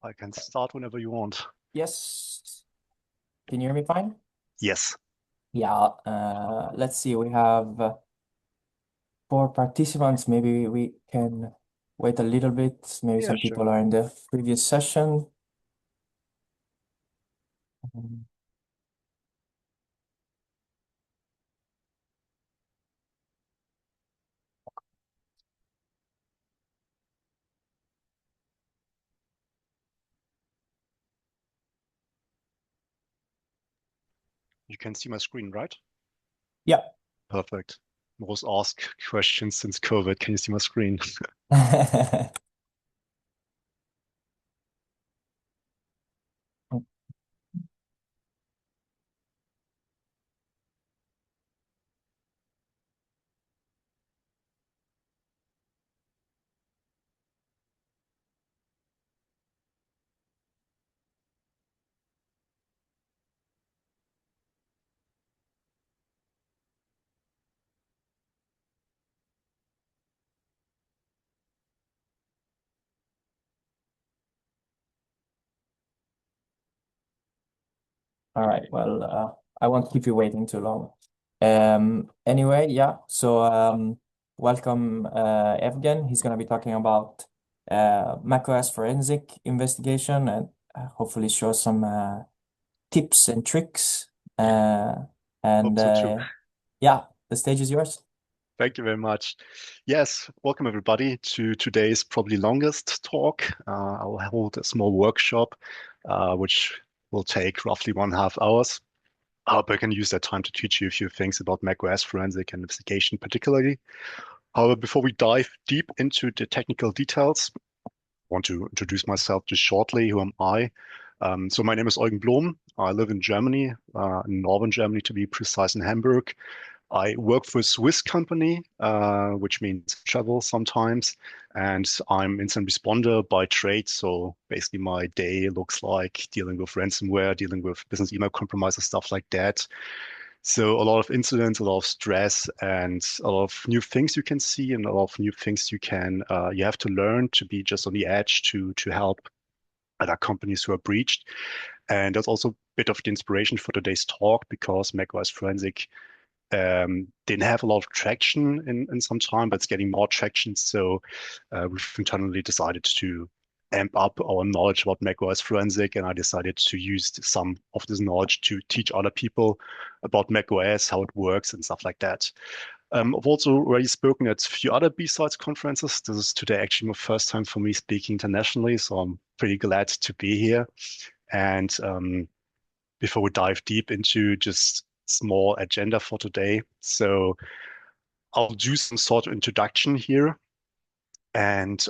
I can start whenever you want. Yes. Can you hear me fine? Yes. Yeah. Let's see. We have four participants. Maybe we can wait a little bit. Maybe Yeah, some sure. people are in the previous session. Um, You can see my screen, right? Yeah. Perfect. Most asked questions since COVID. Can you see my screen? All right. Well, I won't keep you waiting too long. Anyway, yeah. So, welcome, Evgen. He's going to be talking about macOS forensic investigation and hopefully show some tips and tricks. Uh, and Hope so too. yeah, the stage is yours. Thank you very much. Yes, welcome everybody to today's probably longest talk. I'll hold a small workshop, which will take roughly 1.5 hours. I hope I can use that time to teach you a few things about macOS forensic and investigation particularly. However, before we dive deep into the technical details, want to introduce myself just shortly. Who am I? So my name is Eugen Blom. I live in Germany, in northern Germany to be precise, in Hamburg. I work for a Swiss company, which means travel sometimes, and I'm incident responder by trade. So basically, my day looks like dealing with ransomware, dealing with business email compromises, stuff like that. So a lot of incidents, a lot of stress, and a lot of new things you can see, and a lot of new things you have to learn to be just on the edge to help other companies who are breached. And that's also a bit of the inspiration for today's talk because macOS Forensic didn't have a lot of traction in some time, but it's getting more traction. So we've internally decided to amp up our knowledge about macOS Forensic, and I decided to use some of this knowledge to teach other people about macOS, how it works, and stuff like that. I've also already spoken at a few other B-Sides conferences. This is today actually my first time for me speaking internationally, so I'm pretty glad to be here. And before we dive deep into just small agenda for today. So I'll do some sort of introduction here. And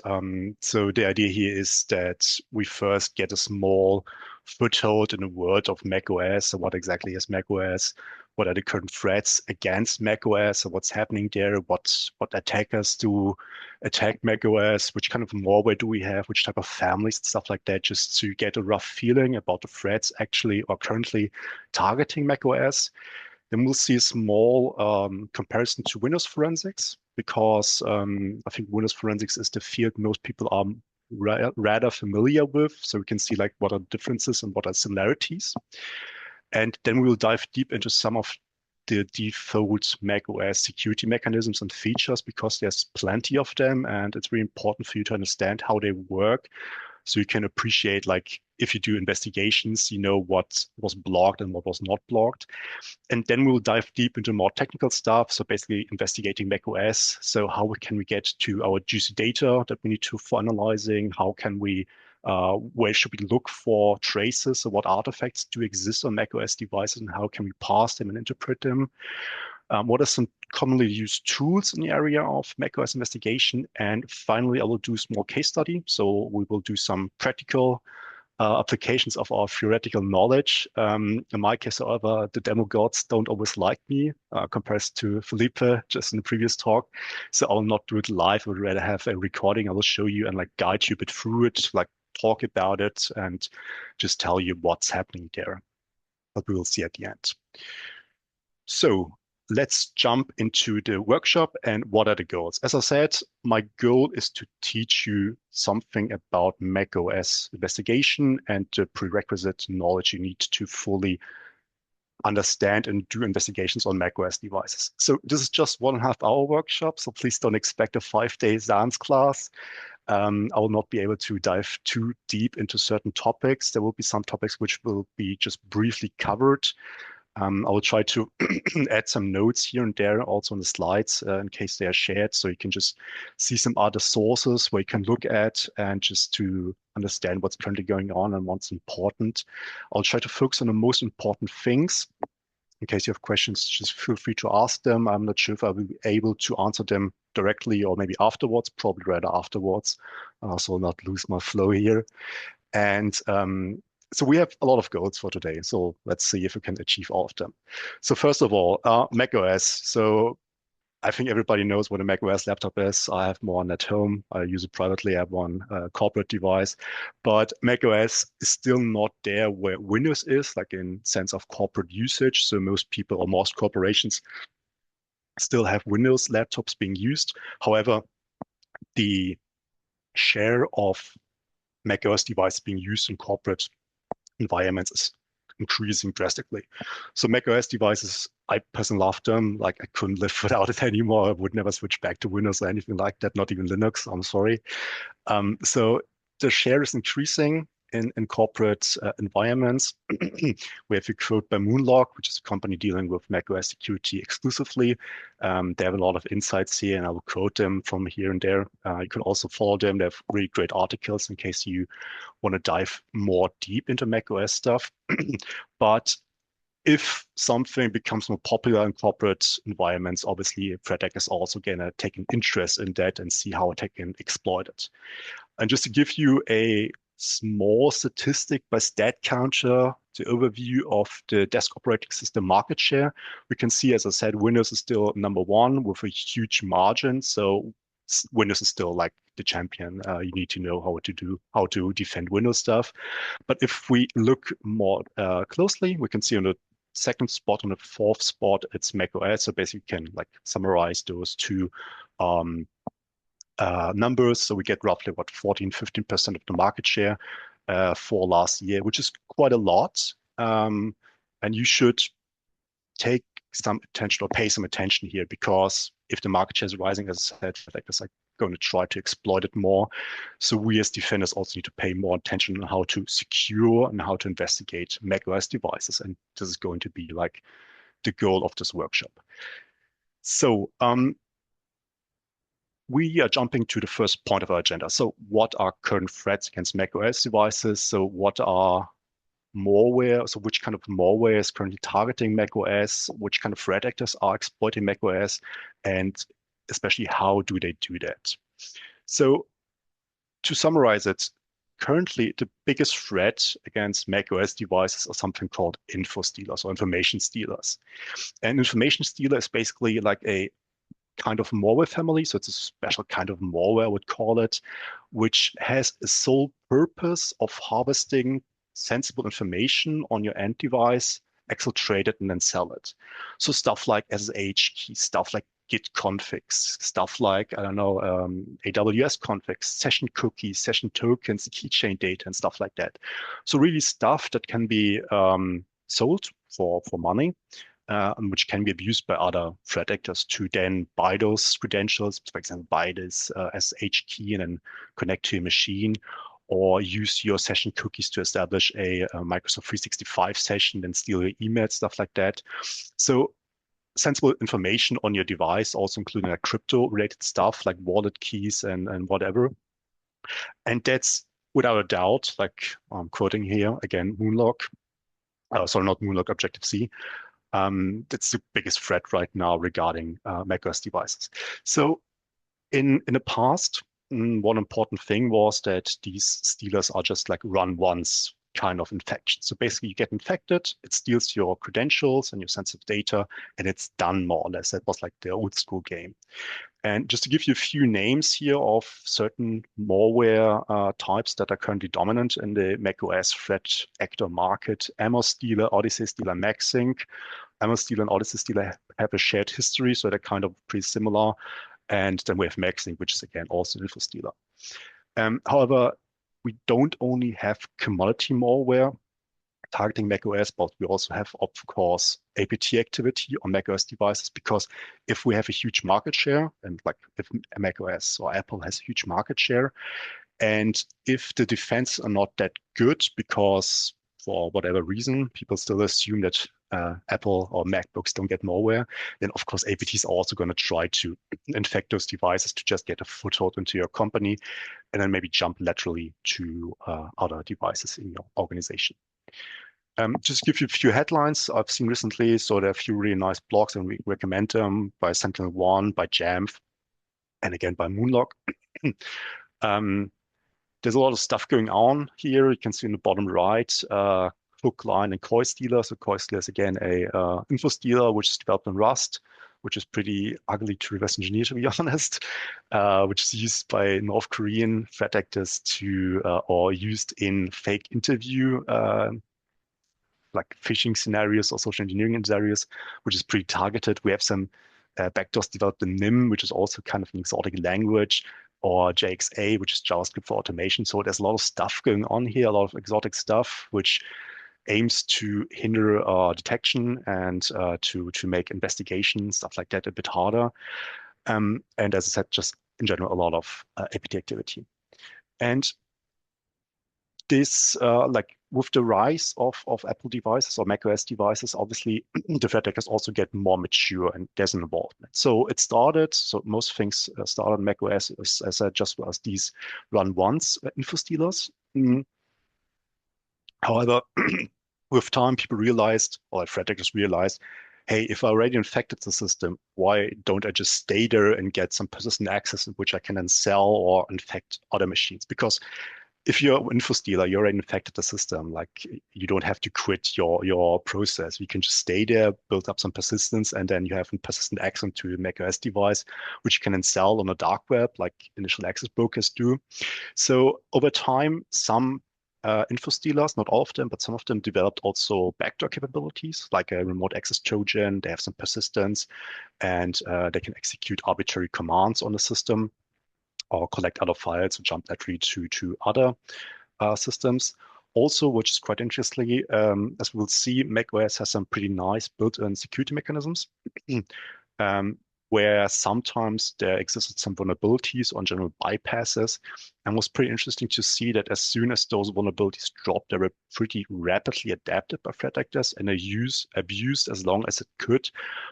so the idea here is that we first get a small foothold in the world of macOS. So what exactly is macOS? What are the current threats against macOS? So what's happening there? What attackers do attack macOS? Which kind of malware do we have? Which type of families, stuff like that, just to get a rough feeling about the threats actually or currently targeting macOS. Then we'll see a small comparison to Windows forensics because I think Windows forensics is the field most people are rather familiar with. So we can see like what are differences and what are similarities. And then we will dive deep into some of the default macOS security mechanisms and features because there's plenty of them and it's really important for you to understand how they work so you can appreciate like if you do investigations, you know what was blocked and what was not blocked. And then we'll dive deep into more technical stuff. So basically investigating macOS. So how can we get to our juicy data that we need to for analyzing? How can we, where should we look for traces? So what artifacts do exist on macOS devices and how can we parse them and interpret them? What are some commonly used tools in the area of macOS investigation? And finally, I will do a small case study. So we will do some practical applications of our theoretical knowledge. In my case, however, the demo gods don't always like me compared to Felipe just in the previous talk. So I'll not do it live. I would rather have a recording. I will show you and like guide you a bit through it, like talk about it and just tell you what's happening there. But we will see at the end. So let's jump into the workshop and what are the goals. As I said, my goal is to teach you something about macOS investigation and the prerequisite knowledge you need to fully understand and do investigations on macOS devices. So this is just 1.5 hour workshop, so please don't expect a 5 day dance class. I will not be able to dive too deep into certain topics. There will be some topics which will be just briefly covered. I will try to add some notes here and there also on the slides in case they are shared. So you can just see some other sources where you can look at and just to understand what's currently going on and what's important. I'll try to focus on the most important things. In case you have questions, just feel free to ask them. I'm not sure if I will be able to answer them directly or maybe afterwards, probably rather afterwards. So I'll not lose my flow here. And so we have a lot of goals for today. So let's see if we can achieve all of them. So first of all, macOS. So I think everybody knows what a macOS laptop is. I have one at home. I use it privately. I have one corporate device, but macOS is still not there where Windows is, like in sense of corporate usage. So most people or most corporations still have Windows laptops being used. However, the share of macOS devices being used in corporate environments is increasing drastically. So macOS devices, I personally love them. Like I couldn't live without it anymore. I would never switch back to Windows or anything like that, not even Linux. I'm sorry. So the share is increasing in corporate environments. We have a quote by Moonlog, which is a company dealing with macOS security exclusively. They have a lot of insights here, and I will quote them from here and there. You can also follow them. They have really great articles in case you want to dive more deep into macOS stuff. But if something becomes more popular in corporate environments, obviously threat actors are also going to take an interest in that and see how they can exploit it. And just to give you a small statistic by StatCounter, the overview of the desk operating system market share, we can see, as I said, Windows is still number one with a huge margin. So Windows is still like the champion. You need to know how to defend Windows stuff. But if we look more closely, we can see on the second spot, on the fourth spot, it's macOS. So basically, you can like summarize those two um, numbers. So we get roughly what 14-15% of the market share for last year, which is quite a lot. And you should take some attention or pay some attention here because if the market share is rising, as I said, like this, like going to try to exploit it more. So we as defenders also need to pay more attention on how to secure and how to investigate macOS devices. And this is going to be like the goal of this workshop. So we are jumping to the first point of our agenda. So what are current threats against macOS devices? So what are malware? So which kind of malware is currently targeting macOS? Which kind of threat actors are exploiting macOS? And especially how do they do that? So to summarize it, currently the biggest threat against macOS devices are something called info stealers or information stealers. And information stealer is basically like a kind of malware family. So it's a special kind of malware, I would call it, which has a sole purpose of harvesting sensible information on your end device, exfiltrate it, and then sell it. So stuff like SSH keys, stuff like Git configs, stuff like, I don't know, AWS configs, session cookies, session tokens, keychain data, and stuff like that. So really stuff that can be sold for money which can be abused by other threat actors to then buy those credentials, for example, buy this SSH key and then connect to your machine, or use your session cookies to establish a Microsoft 365 session and steal your email, stuff like that. So sensible information on your device, also including like crypto-related stuff like wallet keys and whatever. And that's without a doubt, like I'm quoting here again, Moonlog, sorry, not Moonlog, Objective-C. That's the biggest threat right now regarding macOS devices. So in the past, one important thing was that these stealers are just like run once kind of infection. So basically you get infected, it steals your credentials and your sensitive data, and it's done more or less. That was like the old school game. And just to give you a few names here of certain malware types that are currently dominant in the macOS threat actor market: Amos Stealer, Odyssey Stealer, MacSync. Amos Stealer and Odyssey Stealer have a shared history, so they're kind of pretty similar. And then we have MacSync, which is again also info stealer. However, we don't only have commodity malware targeting macOS, but we also have, of course, APT activity on macOS devices, because if we have a huge market share, and like if macOS or Apple has a huge market share, and if the defense are not that good because for whatever reason, people still assume that Apple or MacBooks don't get malware, then of course APTs are also going to try to infect those devices to just get a foothold into your company and then maybe jump laterally to other devices in your organization. Just to give you a few headlines I've seen recently. So there are a few really nice blogs, and we recommend them by Sentinel-1, by Jamf, and again by Moonlog. um, there's a lot of stuff going on here. You can see in the bottom right, hook, line, and Koi stealer. So Koi stealer is again a info stealer, which is developed in Rust, which is pretty ugly to reverse engineer, to be honest, which is used by North Korean threat actors to, or used in fake interview like phishing scenarios or social engineering scenarios, which is pretty targeted. We have some backdoors developed in NIM, which is also kind of an exotic language, or JXA, which is JavaScript for automation. So there's a lot of stuff going on here, a lot of exotic stuff, which aims to hinder detection and to make investigation, stuff like that, a bit harder. And as I said, just in general, a lot of APT activity. And this, like with the rise of Apple devices or macOS devices, obviously the threat actors also get more mature and there's an involvement. So it started, so most things started on macOS, as I said, just as these run once info stealers. However, with time, people realized, or threat actors realized, hey, if I already infected the system, why don't I just stay there and get some persistent access, which I can then sell or infect other machines? Because if you're an info stealer, you already infected the system. Like you don't have to quit your process. You can just stay there, build up some persistence, and then you have a persistent access to a macOS device, which you can then sell on the dark web, like initial access brokers do. So over time, some info stealers, not all of them, but some of them developed also backdoor capabilities, like a remote access Trojan. They have some persistence, and they can execute arbitrary commands on the system or collect other files or jump laterally to other systems. Also, which is quite interesting, as we'll see, macOS has some pretty nice built-in security mechanisms. um, where sometimes there existed some vulnerabilities on general bypasses. And it was pretty interesting to see that as soon as those vulnerabilities dropped, they were pretty rapidly adapted by threat actors and abused as long as it could,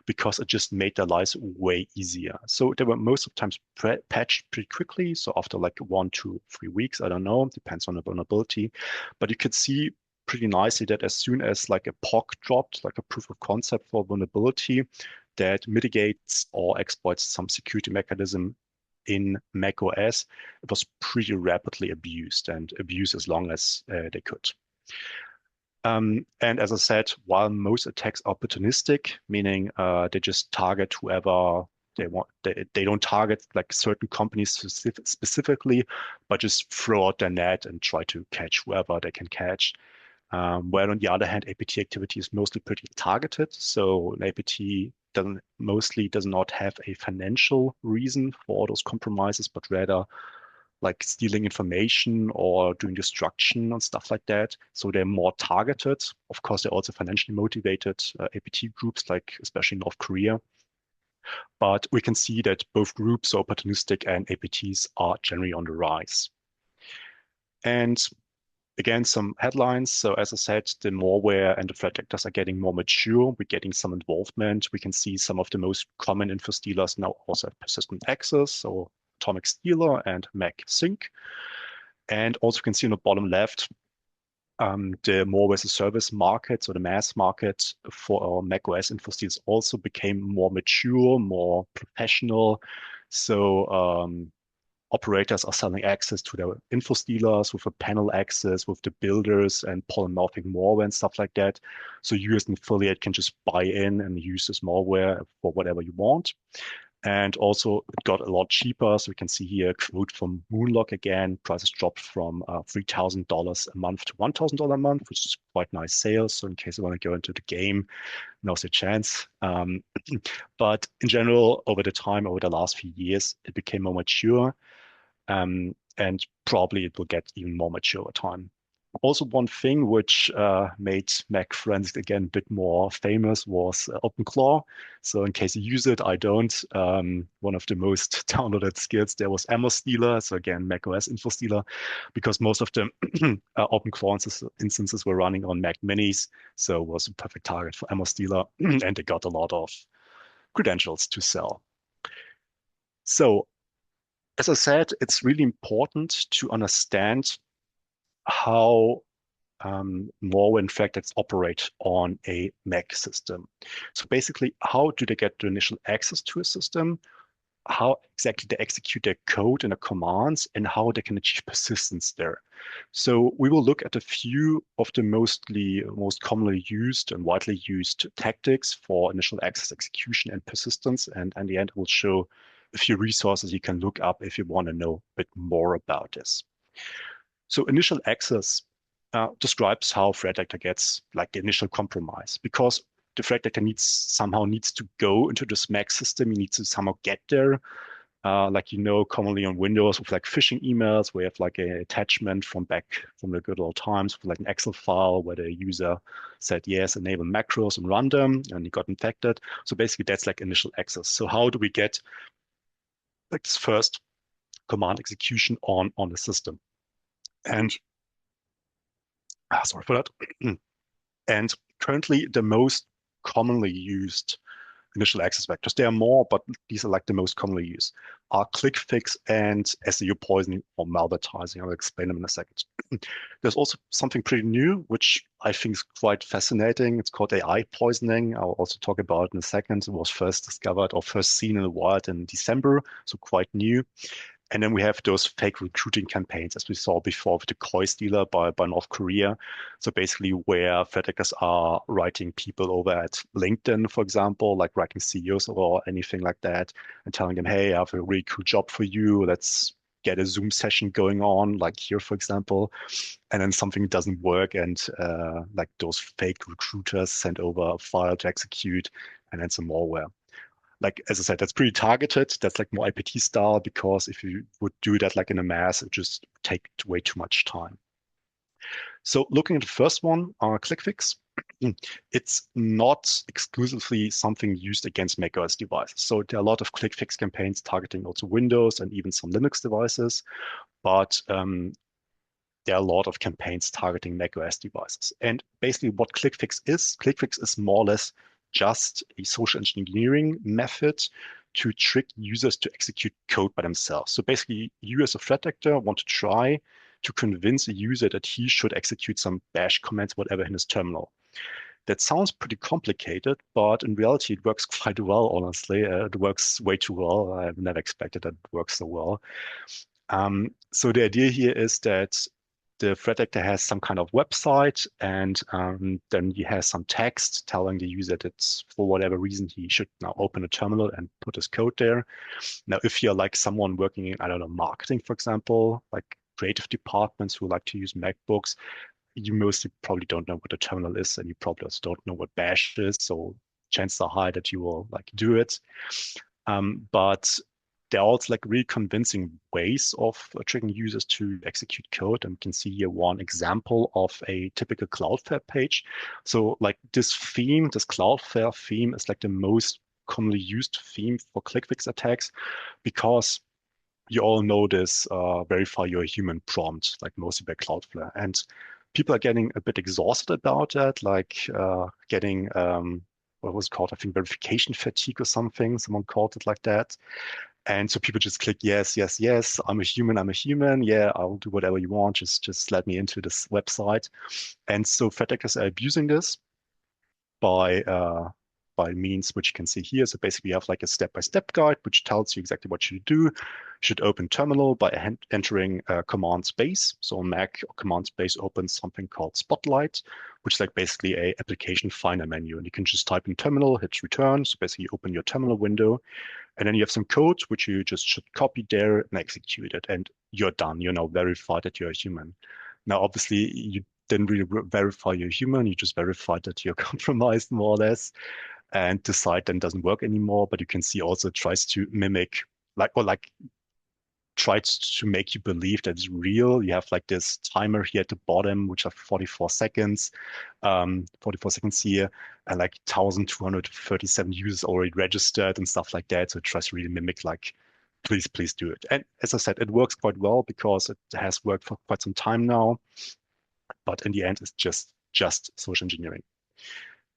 because it just made their lives way easier. So they were most of the times patched pretty quickly. So after like 1 to 3 weeks, I don't know, depends on the vulnerability. But you could see pretty nicely that as soon as like a POC dropped, like a proof of concept for vulnerability, that mitigates or exploits some security mechanism in macOS, it was pretty rapidly abused and abused as long as they could. And as I said, while most attacks are opportunistic, meaning they just target whoever they want, they don't target like certain companies specifically, but just throw out their net and try to catch whoever they can catch. Where on the other hand, APT activity is mostly pretty targeted. So an APT does not have a financial reason for those compromises, but rather like stealing information or doing destruction and stuff like that. So they're more targeted. Of course, they're also financially motivated APT groups, like especially North Korea. But we can see that both groups, so opportunistic and APTs, are generally on the rise. And again, some headlines. So as I said, the malware and the threat actors are getting more mature. We're getting some involvement. We can see some of the most common info stealers now also have persistent access, so Atomic Stealer and MacSync. And also you can see on the bottom left, the malware as a service market, so the mass market for macOS info stealers also became more mature, more professional. So operators are selling access to their info stealers with a panel access, with the builders and polymorphic malware and stuff like that. So you as an affiliate can just buy in and use this malware for whatever you want. And also it got a lot cheaper. So we can see here a quote from Moonlock again. Prices dropped from $3,000 a month to $1,000 a month, which is quite nice sales. So in case you want to go into the game, now's your chance. But in general, over the last few years, it became more mature. And probably it will get even more mature over time. Also, one thing which made Mac Forensics again a bit more famous was OpenClaw. So in case you use it, I don't. One of the most downloaded skills there was Ammo Stealer. So again, macOS Info Stealer, because most of the OpenClaw instances were running on Mac Minis. So it was a perfect target for Ammo Stealer. And they got a lot of credentials to sell. So as I said, it's really important to understand how malware infectors operate on a Mac system. So basically, how do they get the initial access to a system? How exactly they execute their code and the commands, and how they can achieve persistence there. So we will look at a few of the most commonly used and widely used tactics for initial access execution and persistence. And in the end, we'll show a few resources you can look up if you want to know a bit more about this. So initial access describes how threat actor gets like the initial compromise, because the threat actor somehow needs to go into this Mac system. He needs to somehow get there. Like, commonly on Windows with like phishing emails, where you have like an attachment from back from the good old times with like an Excel file where the user said, yes, enable macros and run them, and he got infected. So basically that's like initial access. So how do we get like this first command execution on the system? And sorry for that. And currently, the most commonly used initial access vectors, there are more, but these are like the most commonly used, are click fix and SEO poisoning or malvertising. I'll explain them in a second. There's also something pretty new, which I think is quite fascinating. It's called AI poisoning. I'll also talk about it in a second. It was first discovered or first seen in the wild in December, so quite new. And then we have those fake recruiting campaigns, as we saw before with the Koi Stealer by North Korea. So basically where threat actors are writing people over at LinkedIn, for example, like writing CEOs or anything like that, and telling them, hey, I have a really cool job for you. Let's get a Zoom session going on, like here, for example. And then something doesn't work, and like those fake recruiters send over a file to execute, and then some malware. Like, as I said, that's pretty targeted. That's like more IPT style, because if you would do that like in a mass, it just take way too much time. So looking at the first one, ClickFix, it's not exclusively something used against macOS devices. So there are a lot of ClickFix campaigns targeting also Windows and even some Linux devices, but there are a lot of campaigns targeting macOS devices. And basically what ClickFix is more or less just a social engineering method to trick users to execute code by themselves. So basically, you as a threat actor want to try to convince a user that he should execute some bash commands, whatever, in his terminal. That sounds pretty complicated, but in reality, it works quite well, honestly. It works way too well. I've never expected that it works so well. So the idea here is that the threat actor has some kind of website, and then he has some text telling the user that for whatever reason he should now open a terminal and put his code there. Now, if you're like someone working in, I don't know, marketing, for example, like creative departments who like to use MacBooks, you mostly probably don't know what a terminal is, and you probably also don't know what bash is. So chances are high that you will like do it. But there are also like really convincing ways of tricking users to execute code. And we can see here one example of a typical Cloudflare page. So like this Cloudflare theme is like the most commonly used theme for ClickFix attacks, because you all know this verify you're a human prompt, like mostly by Cloudflare. And people are getting a bit exhausted about that, like getting what was it called? I think verification fatigue or something. Someone called it like that. And so people just click yes, yes, yes. I'm a human. I'm a human. Yeah, I'll do whatever you want. Just let me into this website. And so threat actors are abusing this by by means which you can see here. So basically you have like a step-by-step guide, which tells you exactly what you do. You should open terminal by entering command space. So on Mac, command space opens something called Spotlight, which is like basically a application finder menu. And you can just type in terminal, hit return. So basically you open your terminal window, and then you have some code which you just should copy there and execute it. And you're done. You're now verified that you're a human. Now, obviously, you didn't really verify you're human. You just verified that you're compromised more or less. And the site then doesn't work anymore. But you can see also it tries to mimic like tries to make you believe that it's real. You have like this timer here at the bottom, which are 44 seconds, 44 seconds here, and like 1,237 users already registered and stuff like that. So it tries to really mimic like, please do it. And as I said, it works quite well because it has worked for quite some time now. But in the end, it's just social engineering.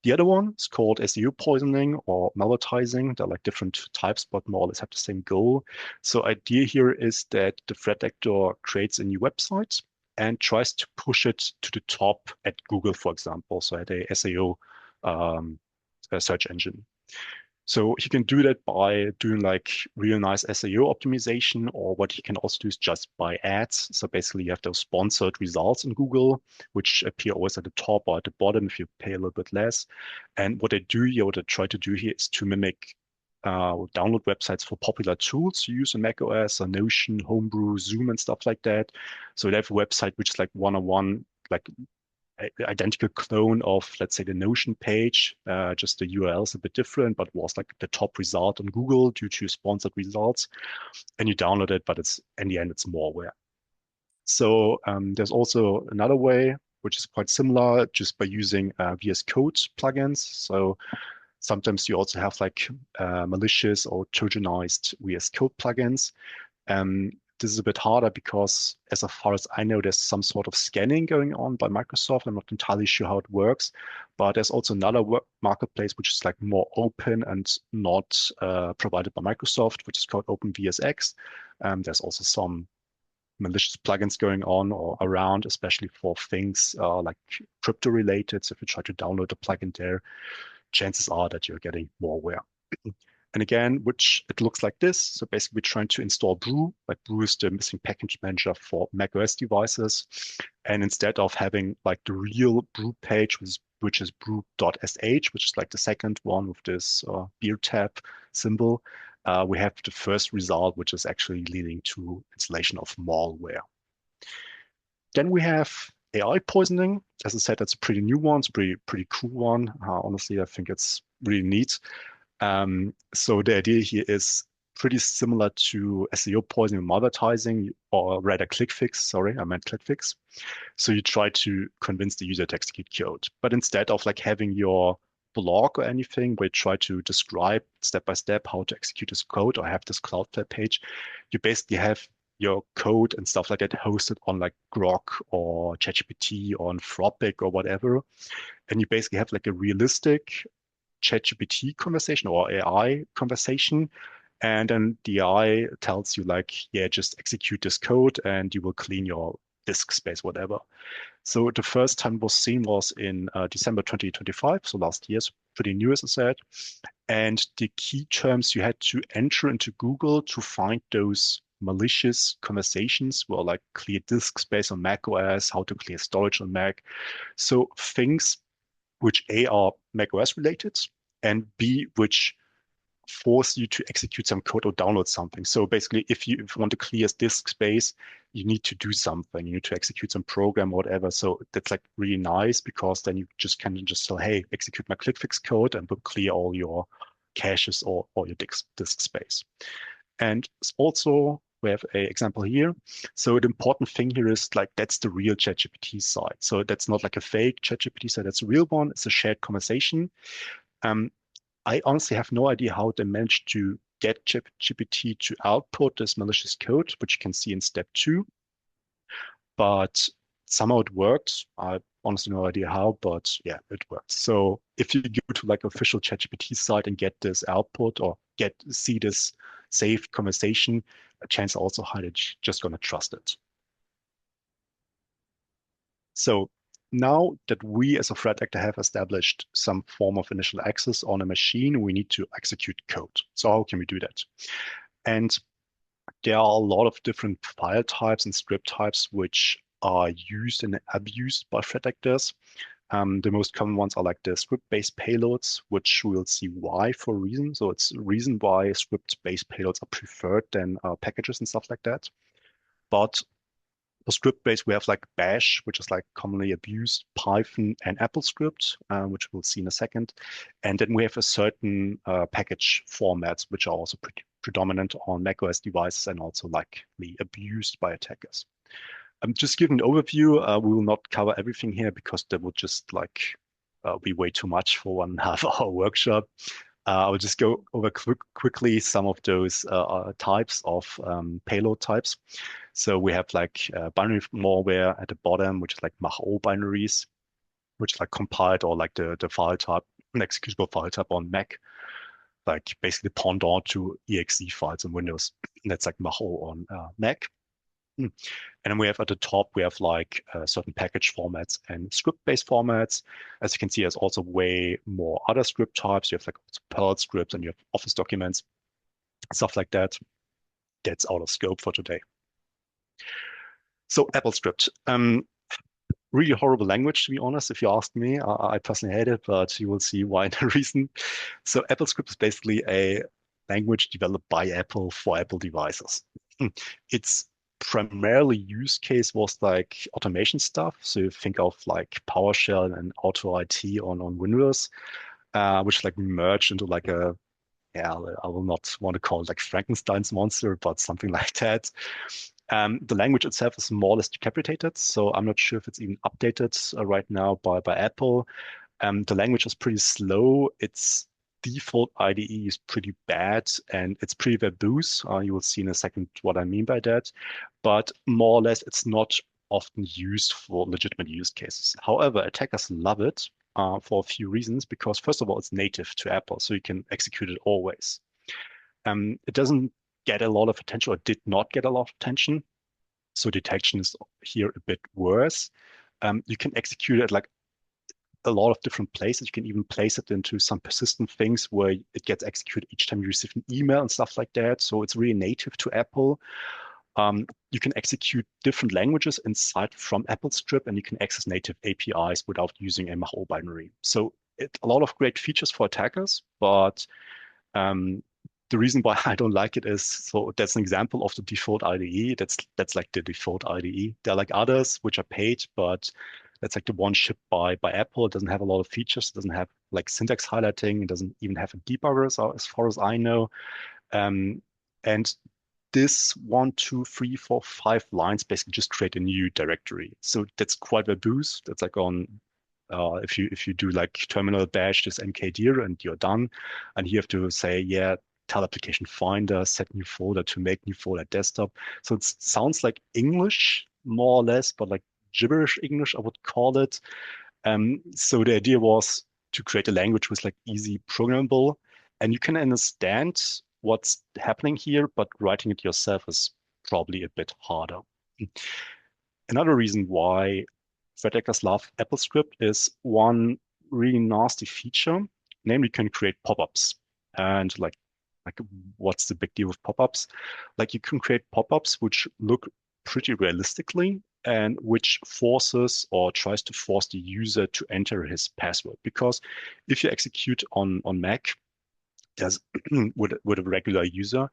The other one is called SEO poisoning or malvertising. They're like different types, but more or less have the same goal. So idea here is that the threat actor creates a new website and tries to push it to the top at Google, for example, so at a SEO a search engine. So he can do that by doing like real nice SEO optimization, or what he can also do is just buy ads. So basically you have those sponsored results in Google, which appear always at the top or at the bottom if you pay a little bit less. And what they do here, what they try to do here is to mimic download websites for popular tools you use in macOS, so Notion, Homebrew, Zoom, and stuff like that. So they have a website which is like one-on-one, like identical clone of, let's say, the Notion page. Just the URL is a bit different, but was like the top result on Google due to sponsored results. And you download it, but it's in the end, it's malware. So there's also another way, which is quite similar, just by using VS Code plugins. So sometimes you also have like malicious or Trojanized VS Code plugins. This is a bit harder because, as far as I know, there's some sort of scanning going on by Microsoft. I'm not entirely sure how it works, but there's also another marketplace which is like more open and not provided by Microsoft, which is called OpenVSX. There's also some malicious plugins going on or around, especially for things like crypto related. So if you try to download a plugin there, chances are that you're getting malware. And again, which it looks like this. So basically, we're trying to install Brew. Like Brew is the missing package manager for macOS devices. And instead of having like the real Brew page, which is brew.sh, which is like the second one with this beer tap symbol, we have the first result, which is actually leading to installation of malware. Then we have AI poisoning. As I said, that's a pretty new one. It's a pretty cool one. Honestly, I think it's really neat. So the idea here is pretty similar to SEO poisoning and advertising, or rather ClickFix. Sorry, I meant ClickFix. So you try to convince the user to execute code, but instead of like having your blog or anything where you try to describe step by step how to execute this code or have this Cloudflare page, you basically have your code and stuff like that hosted on like Grok or ChatGPT or Anthropic or whatever. And you basically have like a realistic ChatGPT conversation or AI conversation. And then the AI tells you like, yeah, just execute this code and you will clean your disk space, whatever. So the first time was seen was in December 2025, so last year, so pretty new, as I said. And the key terms you had to enter into Google to find those malicious conversations were like clear disk space on macOS, how to clear storage on Mac. So things which A are macOS related, and B, which force you to execute some code or download something. So basically, if you want to clear disk space, you need to do something. You need to execute some program or whatever. So that's like really nice because then you just can just say, hey, execute my ClickFix code and we'll clear all your caches or all your disk space. And also, we have an example here. So the important thing here is like that's the real ChatGPT side. So that's not like a fake ChatGPT side. That's a real one. It's a shared conversation. I honestly have no idea how they managed to get ChatGPT to output this malicious code, which you can see in step 2. But somehow it worked. I honestly no idea how, but yeah, it worked. So if you go to like official ChatGPT site and get this output or see this saved conversation, a chance also high that you're just gonna trust it. So now that we as a threat actor have established some form of initial access on a machine, we need to execute code. So how can we do that? And there are a lot of different file types and script types which are used and abused by threat actors. The most common ones are like the script-based payloads, which we'll see why for a reason. So it's a reason why script-based payloads are preferred than packages and stuff like that. But for script-based, we have like Bash, which is like commonly abused, Python and AppleScript, which we'll see in a second. And then we have a certain package formats, which are also predominant on macOS devices and also likely abused by attackers. Just give an overview. We will not cover everything here because that would just be way too much for 1.5 hour workshop. I will just go over quickly some of those types of payload types. So we have like binary malware at the bottom, which is like MacO binaries, which is like compiled or like the file type, an executable file type on Mac, like basically pendant to exe files in Windows. And that's like MacO on Mac. And then we have at the top, we have like certain package formats and script-based formats. As you can see, there's also way more other script types. You have like Perl scripts and you have Office documents, stuff like that. That's out of scope for today. So AppleScript, really horrible language, to be honest, if you ask me. I personally hate it, but you will see why in a reason. So AppleScript is basically a language developed by Apple for Apple devices. Its primarily use case was like automation stuff. So you think of like PowerShell and Auto IT on Windows, which like merged into like a, yeah, I will not want to call it like Frankenstein's monster, but something like that. The language itself is more or less deprecated, so I'm not sure if it's even updated right now by Apple. The language is pretty slow. Its default IDE is pretty bad, and it's pretty verbose. You will see in a second what I mean by that. But more or less, it's not often used for legitimate use cases. However, attackers love it for a few reasons, because first of all, it's native to Apple, so you can execute it always. It doesn't get a lot of attention, or did not get a lot of attention. So detection is here a bit worse. You can execute it like a lot of different places. You can even place it into some persistent things where it gets executed each time you receive an email and stuff like that. So it's really native to Apple. You can execute different languages inside from AppleScript, and you can access native APIs without using a MacO binary. So a lot of great features for attackers, but um, the reason why I don't like it is, so that's an example of the default IDE. That's like the default IDE. There are like others which are paid, but that's like the one shipped by Apple. It doesn't have a lot of features. It doesn't have like syntax highlighting. It doesn't even have a debugger, as far as I know. Um, and this 1, 2, 3, 4, 5 lines basically just create a new directory. So that's quite verbose. That's like on if you do like terminal bash this mkdir and you're done, and you have to say, yeah, tell application finder, set new folder to make new folder desktop. So it sounds like English more or less, but like gibberish English, I would call it. So the idea was to create a language with like easy programmable, and you can understand what's happening here, but writing it yourself is probably a bit harder. Another reason why threat actors love AppleScript is one really nasty feature, namely you can create pop-ups. And like what's the big deal with pop-ups? Like you can create pop-ups which look pretty realistically and which forces or tries to force the user to enter his password. Because if you execute on Mac, there's with a regular user,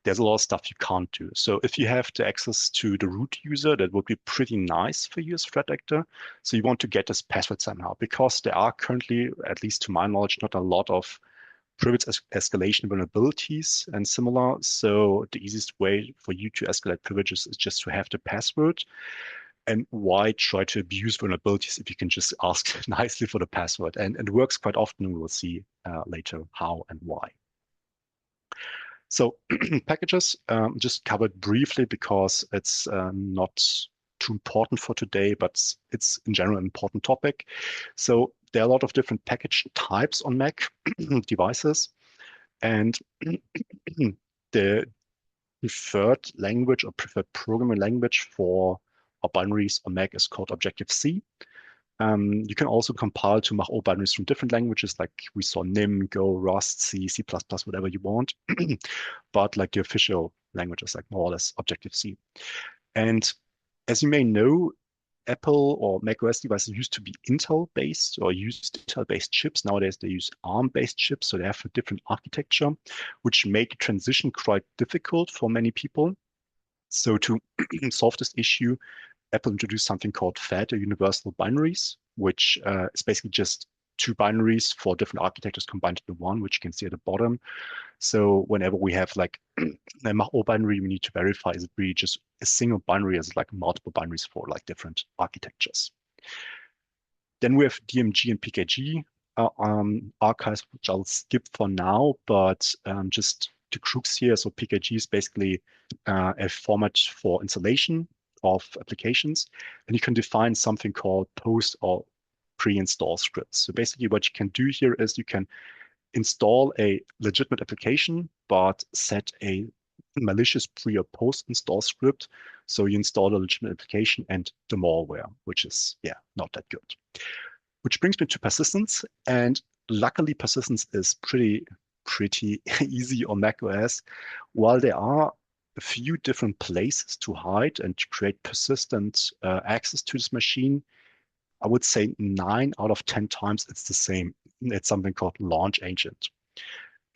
there's a lot of stuff you can't do. So if you have the access to the root user, that would be pretty nice for you as threat actor. So you want to get this password somehow, because there are currently, at least to my knowledge, not a lot of privilege escalation vulnerabilities and similar. So the easiest way for you to escalate privileges is just to have the password. And why try to abuse vulnerabilities if you can just ask nicely for the password? And it works quite often. We will see later how and why. So packages, just covered briefly because it's not too important for today, but it's in general an important topic. So there are a lot of different package types on Mac devices, and the preferred language or preferred programming language for our binaries on Mac is called Objective-C. You can also compile to Mach-O binaries from different languages, like we saw Nim, Go, Rust, C, C++, whatever you want. But like the official languages, like more or less Objective-C. And as you may know, Apple or macOS devices used to be Intel-based or used Intel-based chips. Nowadays, they use ARM-based chips, so they have a different architecture, which make transition quite difficult for many people. So to solve this issue, Apple introduced something called FAT, or Universal Binaries, which is basically just two binaries for different architectures combined into one, which you can see at the bottom. So whenever we have like a Mach-O binary, we need to verify is it really just a single binary as like multiple binaries for like different architectures. Then we have DMG and PKG archives, which I'll skip for now, but just the crux here. So PKG is basically a format for installation of applications, and you can define something called post or pre-install scripts. So basically what you can do here is you can install a legitimate application, but set a malicious pre or post install script. So you install a legitimate application and the malware, which is, yeah, not that good. Which brings me to persistence. And luckily, persistence is pretty easy on macOS. While there are a few different places to hide and to create persistent access to this machine, I would say 9 out of 10 times it's the same. It's something called launch agent.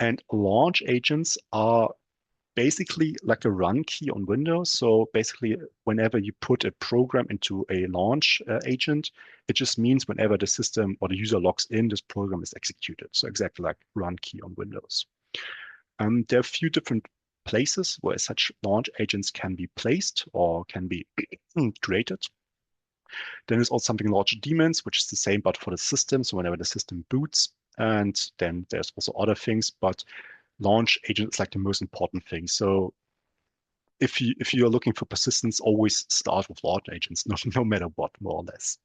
And launch agents are basically like a run key on Windows. So basically, whenever you put a program into a launch agent, it just means whenever the system or the user logs in, this program is executed. So exactly like run key on Windows. There are a few different places where such launch agents can be placed or can be created. Then there's also something launch daemons, which is the same, but for the system. So whenever the system boots, and then there's also other things, but launch agent is like the most important thing. So if you're looking for persistence, always start with launch agents, no matter what, more or less.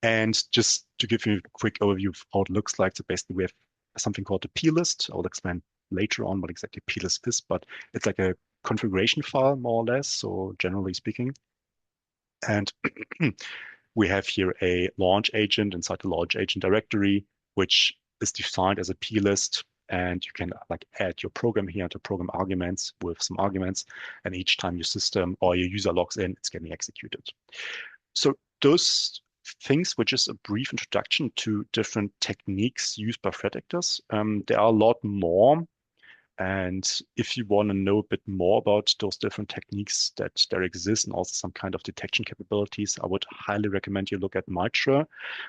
And just to give you a quick overview of how it looks like, so basically we have something called the plist. I'll explain later on what exactly plist is, but it's like a configuration file, more or less, so generally speaking. And we have here a launch agent inside the launch agent directory, which is defined as a plist. And you can like add your program here to program arguments with some arguments. And each time your system or your user logs in, it's getting executed. So those things were just a brief introduction to different techniques used by threat actors. There are a lot more. And if you want to know a bit more about those different techniques that there exist and also some kind of detection capabilities, I would highly recommend you look at Mitra.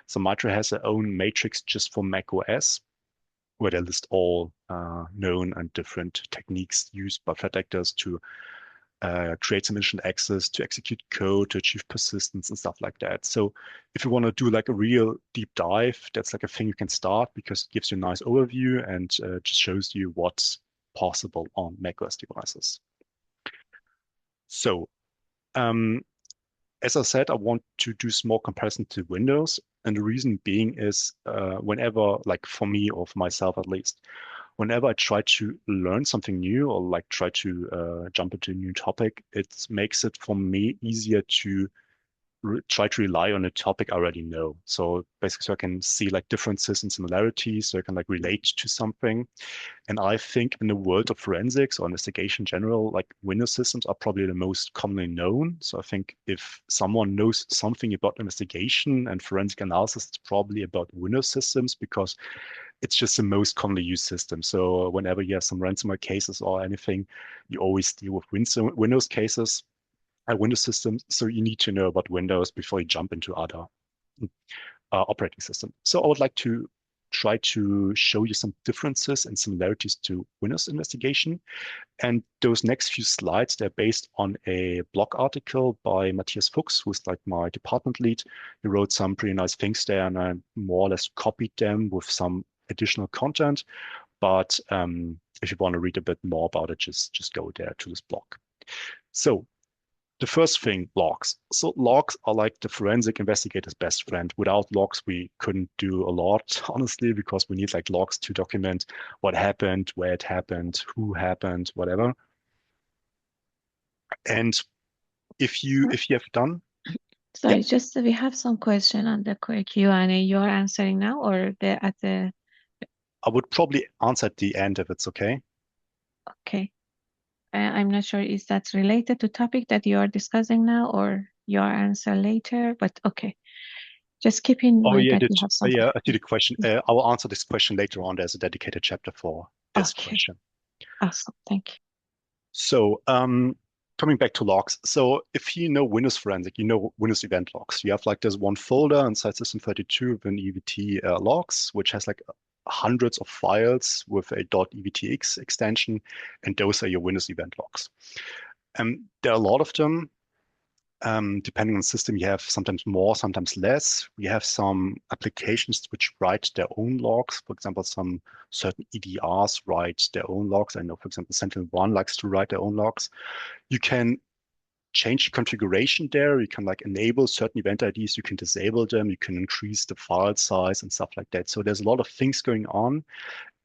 So Mitra has their own matrix just for macOS, where they list all known and different techniques used by threat actors to create some initial access, to execute code, to achieve persistence and stuff like that. So if you want to do like a real deep dive, that's like a thing you can start because it gives you a nice overview and just shows you what's possible on macOS devices. So as I said, I want to do small comparison to Windows. And the reason being is whenever, like for me or for myself at least, whenever I try to learn something new or like try to jump into a new topic, it makes it for me easier to try to rely on a topic I already know. So basically, so I can see like differences and similarities, so I can like relate to something. And I think in the world of forensics or investigation in general, like Windows systems are probably the most commonly known. So I think if someone knows something about investigation and forensic analysis, it's probably about Windows systems because it's just the most commonly used system. So whenever you have some ransomware cases or anything, you always deal with Windows cases, Windows systems. So you need to know about Windows before you jump into other operating systems. So I would like to try to show you some differences and similarities to Windows investigation. And those next few slides, they're based on a blog article by Matthias Fuchs, who's like my department lead. He wrote some pretty nice things there, and I more or less copied them with some additional content. But if you want to read a bit more about it, just go there to this blog. So the first thing, logs. So logs are like the forensic investigator's best friend. Without logs, we couldn't do a lot, honestly, because we need like logs to document what happened, where it happened, who happened, whatever. And if you have done Yeah, Sorry, just we have some question on the Q&A. You are answering now or at the I would probably answer at the end if it's okay. okay. I'm not sure is that related to topic that you are discussing now or your answer later, but okay. Just keep in Oh mind yeah, that you have some yeah, I see question. the question. I will answer this question later on. There's a dedicated chapter for this Okay, question. awesome. Thank you. So, coming back to logs. So, if you know Windows Forensic, you know Windows event logs. You have like this one folder inside System32 with an EVT logs, which has like hundreds of files with a .evtx extension, and those are your Windows event logs. There are a lot of them. Depending on the system, you have sometimes more, sometimes less. We have some applications which write their own logs. For example, some certain EDRs write their own logs. I know, for example, SentinelOne likes to write their own logs. You can change the configuration there. You can like enable certain event IDs. You can disable them. You can increase the file size and stuff like that. So there's a lot of things going on.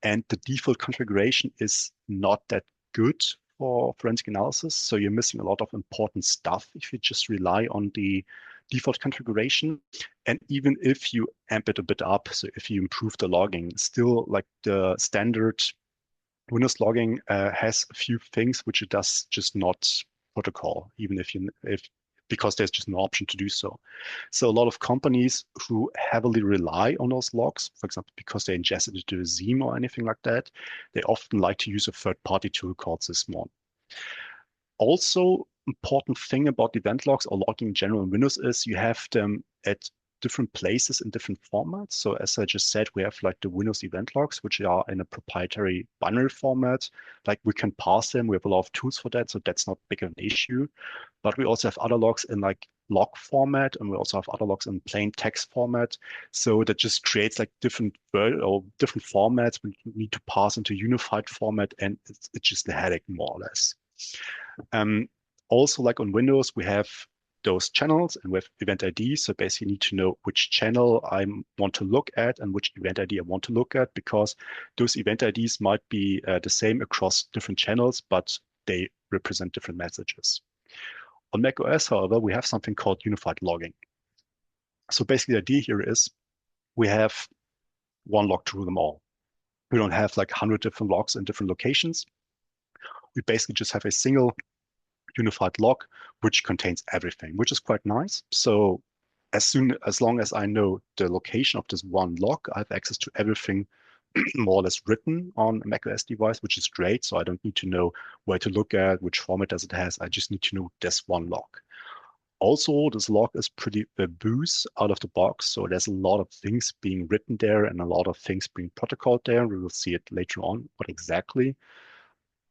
And the default configuration is not that good for forensic analysis. So you're missing a lot of important stuff if you just rely on the default configuration. And even if you amp it a bit up, so if you improve the logging, still like the standard Windows logging has a few things which it does just not protocol, even if because there's just no option to do so. So a lot of companies who heavily rely on those logs, for example, because they ingest it into a Zim or anything like that, they often like to use a third-party tool called Sysmon. Also, important thing about event logs or logging in general in Windows is you have them at different places in different formats. So as I just said, we have like the Windows event logs, which are in a proprietary binary format. Like we can parse them. We have a lot of tools for that, so that's not big of an issue. But we also have other logs in like log format, and we also have other logs in plain text format. So that just creates like different or different formats we need to pass into unified format, and it's just a headache more or less. Um, Also, like on Windows, we have those channels and we have event IDs. So basically, you need to know which channel I want to look at and which event ID I want to look at, because those event IDs might be the same across different channels, but they represent different messages. On macOS, however, we have something called unified logging. So basically, the idea here is we have one log to rule them all. We don't have like 100 different logs in different locations. We basically just have a single unified log, which contains everything, which is quite nice. So as long as I know the location of this one log, I have access to everything more or less written on a macOS device, which is great. So I don't need to know where to look at, which format does it has. I just need to know this one log. Also, this log is pretty verbose out of the box. So there's a lot of things being written there and a lot of things being protocoled there. We will see it later on, what exactly.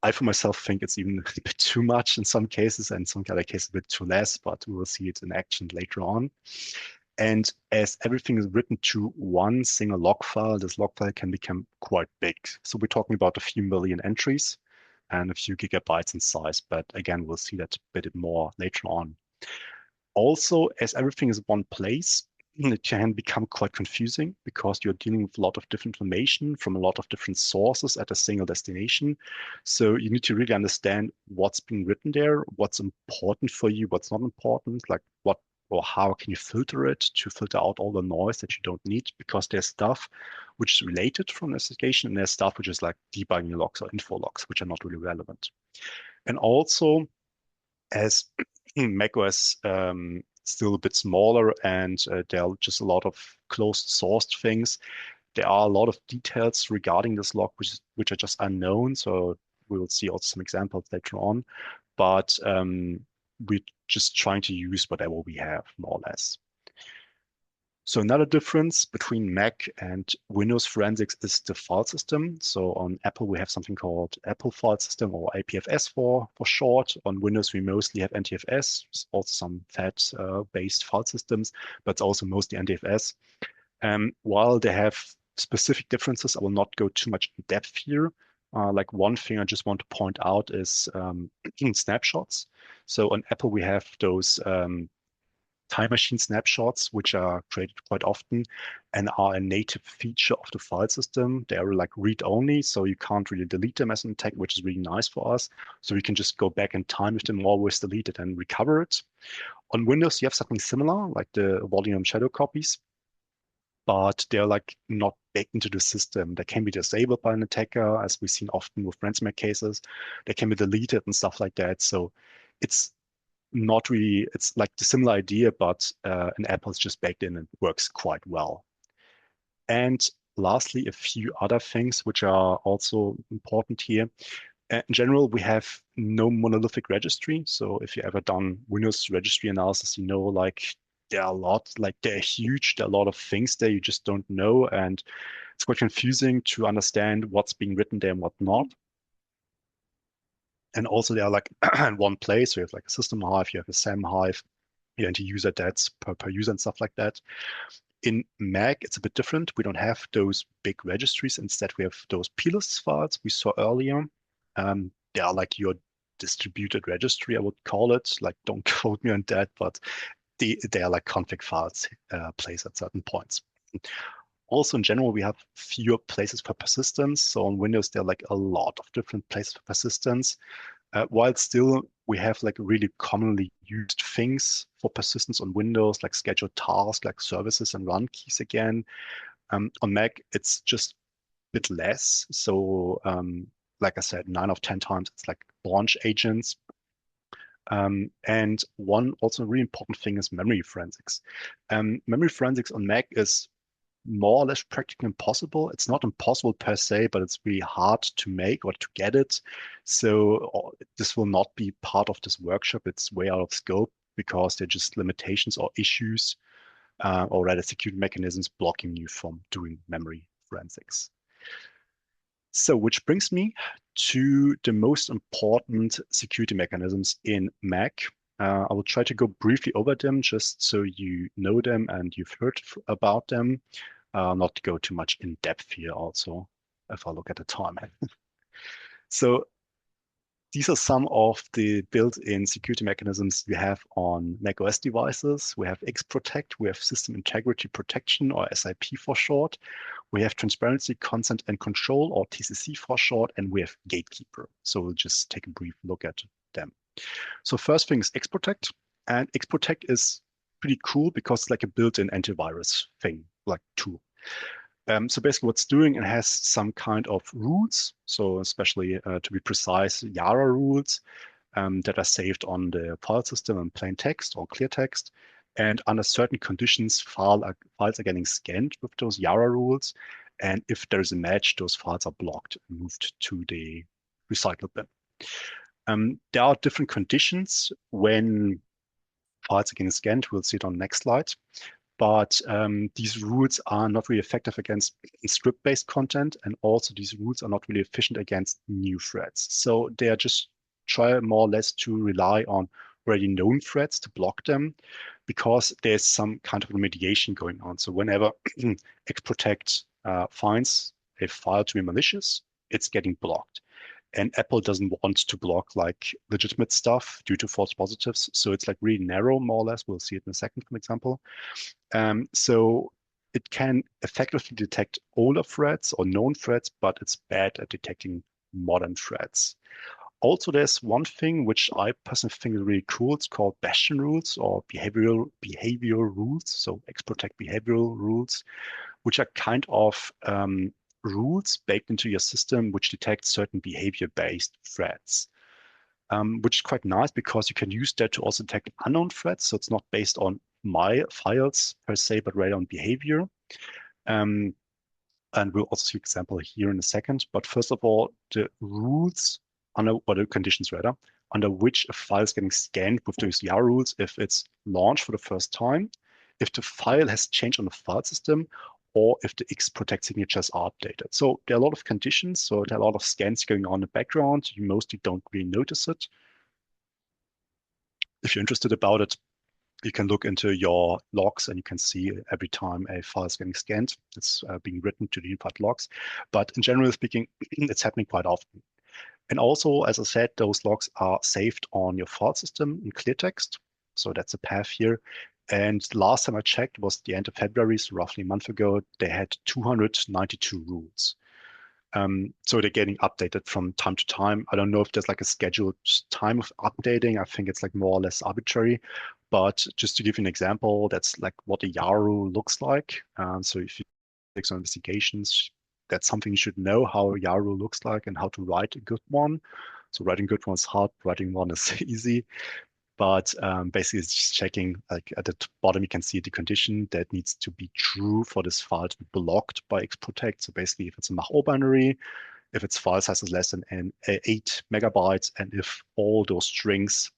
I, for myself, think it's even a bit too much in some cases, and in some other cases a bit too less, but we will see it in action later on. And as everything is written to one single log file, this log file can become quite big. So we're talking about a few million entries and a few gigabytes in size. But again, we'll see that a bit more later on. Also, as everything is one place, it can become quite confusing because you're dealing with a lot of different information from a lot of different sources at a single destination. So you need to really understand what's being written there, what's important for you, what's not important, like what or how can you filter it to filter out all the noise that you don't need, because there's stuff which is related from investigation and there's stuff which is like debugging logs or info logs, which are not really relevant. And also, as macOS still a bit smaller and there are just a lot of closed sourced things, there are a lot of details regarding this log which are just unknown. So we will see also some examples later on, but we're just trying to use whatever we have, more or less. So another difference between Mac and Windows Forensics is the file system. So on Apple, we have something called Apple File System, or APFS for short. On Windows, we mostly have NTFS, also some FAT-based file systems, but it's also mostly NTFS. While they have specific differences, I will not go too much in depth here. Like one thing I just want to point out is snapshots. So on Apple, we have those time machine snapshots, which are created quite often and are a native feature of the file system. They are like read-only, so you can't really delete them as an attack, which is really nice for us. So we can just go back in time if them always deleted and recover it. On Windows, you have something similar, like the volume shadow copies, but they're like not baked into the system. They can be disabled by an attacker, as we've seen often with ransomware cases. They can be deleted and stuff like that. So it's not really, it's like the similar idea, but an Apple is just baked in and works quite well. And lastly, a few other things which are also important here. In general, we have no monolithic registry. So if you ever done Windows registry analysis, you know, like there are a lot, like they're huge. There are a lot of things there you just don't know. And it's quite confusing to understand what's being written there and what not. And also they are like in one place. So you have like a system hive, you have a SAM hive, you have user debts per user and stuff like that. In Mac, it's a bit different. We don't have those big registries. Instead, we have those plist files we saw earlier. They are like your distributed registry, I would call it. Like, don't quote me on that, but they are like config files placed at certain points. Also, in general, we have fewer places for persistence. So on Windows, there are like a lot of different places for persistence. While still we have like really commonly used things for persistence on Windows, like scheduled tasks, like services and run keys again. On Mac, it's just a bit less. So like I said, 9 of 10 times it's like branch agents. And one also really important thing is memory forensics. Memory forensics on Mac is more or less practically impossible. It's not impossible per se, but it's really hard to make or to get it. So this will not be part of this workshop. It's way out of scope because they're just limitations or issues or rather security mechanisms blocking you from doing memory forensics. So which brings me to the most important security mechanisms in Mac. I will try to go briefly over them just so you know them and you've heard about them. Not to go too much in depth here also, if I look at the time. So these are some of the built-in security mechanisms we have on macOS devices. We have XProtect, we have System Integrity Protection, or SIP for short. We have Transparency, Consent, and Control, or TCC for short, and we have Gatekeeper. So we'll just take a brief look at them. So first thing is XProtect, and XProtect is pretty cool because it's like a built-in antivirus thing, like tool. So basically what it's doing, it has some kind of rules. So especially to be precise, Yara rules that are saved on the file system in plain text or clear text. And under certain conditions, files are getting scanned with those Yara rules. And if there's a match, those files are blocked and moved to the recycle bin. There are different conditions when files are getting scanned. We'll see it on the next slide. But these rules are not really effective against script-based content, and also these rules are not really efficient against new threats. So they are just try more or less to rely on already known threats to block them, because there's some kind of remediation going on. So whenever XProtect finds a file to be malicious, it's getting blocked. And Apple doesn't want to block like legitimate stuff due to false positives. So it's like really narrow, more or less. We'll see it in a second, for example. So it can effectively detect older threats or known threats, but it's bad at detecting modern threats. Also, there's one thing which I personally think is really cool. It's called Bastion rules or behavioral rules. So XProtect behavioral rules, which are kind of rules baked into your system which detect certain behavior-based threats. Which is quite nice because you can use that to also detect unknown threats. So it's not based on my files per se, but rather on behavior. And we'll also see an example here in a second. But first of all, the rules or the conditions rather, under which a file is getting scanned with those YAR rules if it's launched for the first time, if the file has changed on the file system, or if the XProtect signatures are updated. So there are a lot of conditions. So there are a lot of scans going on in the background. You mostly don't really notice it. If you're interested about it, you can look into your logs and you can see every time a file is getting scanned, it's being written to the unified logs. But in general speaking, it's happening quite often. And also, as I said, those logs are saved on your file system in clear text. So that's a path here. And last time I checked was the end of February, so roughly a month ago, they had 292 rules. So they're getting updated from time to time. I don't know if there's like a scheduled time of updating. I think it's like more or less arbitrary, But just to give you an example, that's like what a YARU looks like. So if you take some investigations, that's something you should know how a YARU looks like and how to write a good one. So writing a good one is hard, writing one is easy. But basically, it's just checking, like at the bottom, you can see the condition that needs to be true for this file to be blocked by Xprotect. So basically, if it's a Mach-O binary, if its file size is less than 8 megabytes, and if all those strings,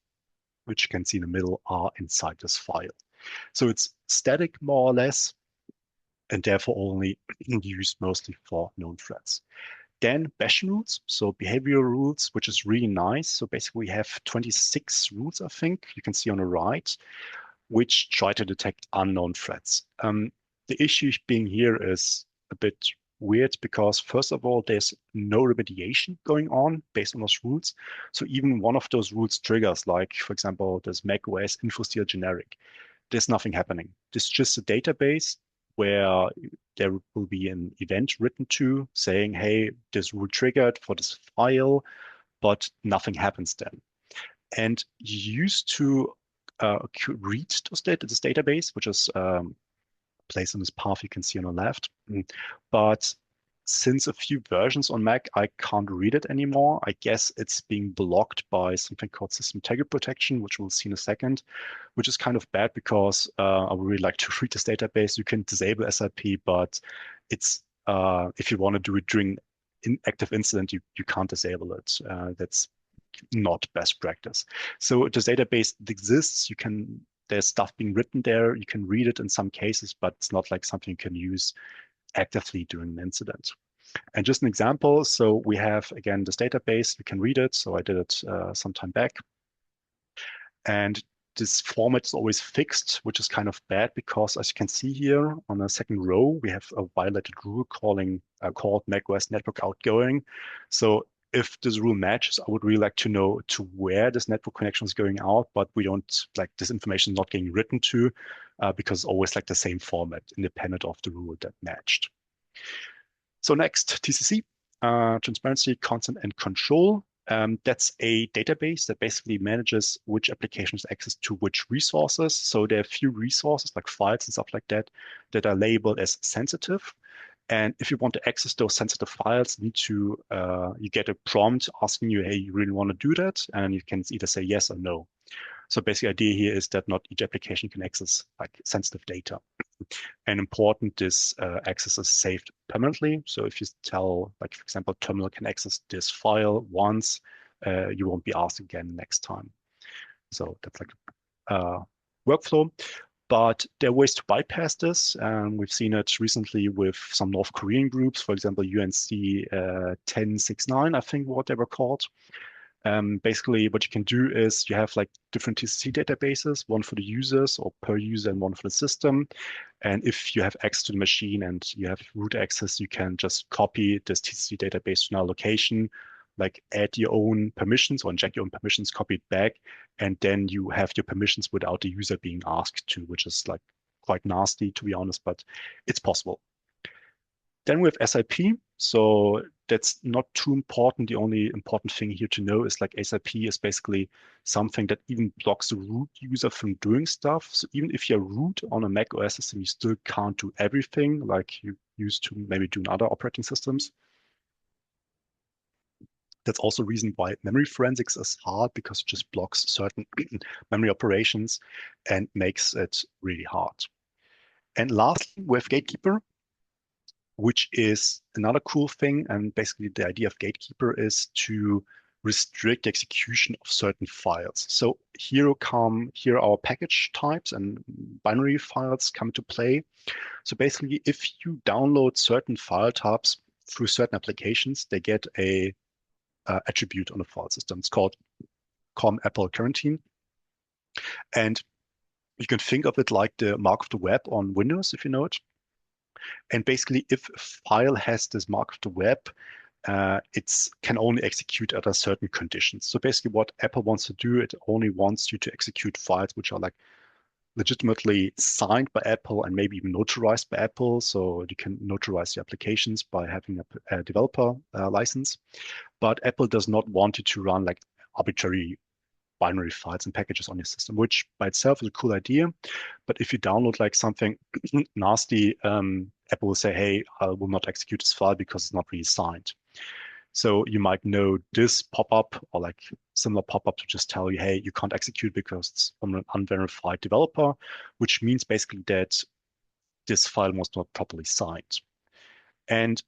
which you can see in the middle, are inside this file. So it's static, more or less, and therefore only used mostly for known threads. Then bash rules, so behavioral rules, which is really nice. So basically we have 26 rules, I think, you can see on the right, which try to detect unknown threats. The issue being here is a bit weird because first of all, there's no remediation going on based on those rules. So even one of those rules triggers, like for example, this macOS info-steal generic, there's nothing happening. There's just a database where there will be an event written to saying, hey, this rule triggered for this file, but nothing happens then. And you used to read this database, which is placed in this path you can see on the left. But since a few versions on Mac, I can't read it anymore. I guess it's being blocked by something called system integrity protection, which we'll see in a second, which is kind of bad because I would really like to read this database. You can disable SIP, but it's if you want to do it during active incident, you can't disable it. That's not best practice. So this database exists. There's stuff being written there. You can read it in some cases, but it's not like something you can use actively during an incident. And just an example, so we have, again, this database, we can read it. So I did it some time back. And this format is always fixed, which is kind of bad because as you can see here on the second row, we have a violated rule called macOS network outgoing. So if this rule matches, I would really like to know to where this network connection is going out, but we don't like this information not getting written to because it's always like the same format independent of the rule that matched. So next, TCC, transparency, consent, and control. That's a database that basically manages which applications access to which resources. So there are a few resources like files and stuff like that that are labeled as sensitive. And if you want to access those sensitive files, you get a prompt asking you, hey, you really want to do that? And you can either say yes or no. So basically, the idea here is that not each application can access like sensitive data. And important, this access is saved permanently. So if you tell, like, for example, terminal can access this file once, you won't be asked again next time. So that's like workflow. But there are ways to bypass this. We've seen it recently with some North Korean groups, for example, UNC 1069, I think what they were called. Basically, what you can do is you have like different TCC databases, one for the users or per user and one for the system. And if you have access to the machine and you have root access, you can just copy this TCC database to another location, like add your own permissions or inject your own permissions, copy it back, and then you have your permissions without the user being asked to, which is like quite nasty, to be honest, but it's possible. Then we have SIP. So that's not too important. The only important thing here to know is like SIP is basically something that even blocks the root user from doing stuff. So even if you're root on a Mac OS system, you still can't do everything like you used to maybe do in other operating systems. That's also a reason why memory forensics is hard because it just blocks certain memory operations and makes it really hard. And lastly, we have Gatekeeper, which is another cool thing. And basically the idea of Gatekeeper is to restrict the execution of certain files. So here are our package types and binary files come to play. So basically, if you download certain file types through certain applications, they get a attribute on the file system. It's called com Apple quarantine. And you can think of it like the mark of the web on Windows, if you know it. And basically, if a file has this mark of the web, it can only execute under certain conditions. So basically what Apple wants to do, it only wants you to execute files which are like legitimately signed by Apple and maybe even notarized by Apple. So you can notarize the applications by having a developer license. But Apple does not want you to run like arbitrary binary files and packages on your system, which by itself is a cool idea. But if you download like something nasty, Apple will say, hey, I will not execute this file because it's not really signed. So you might know this pop-up or like similar pop-up to just tell you, hey, you can't execute because it's from an unverified developer, which means basically that this file was not properly signed. And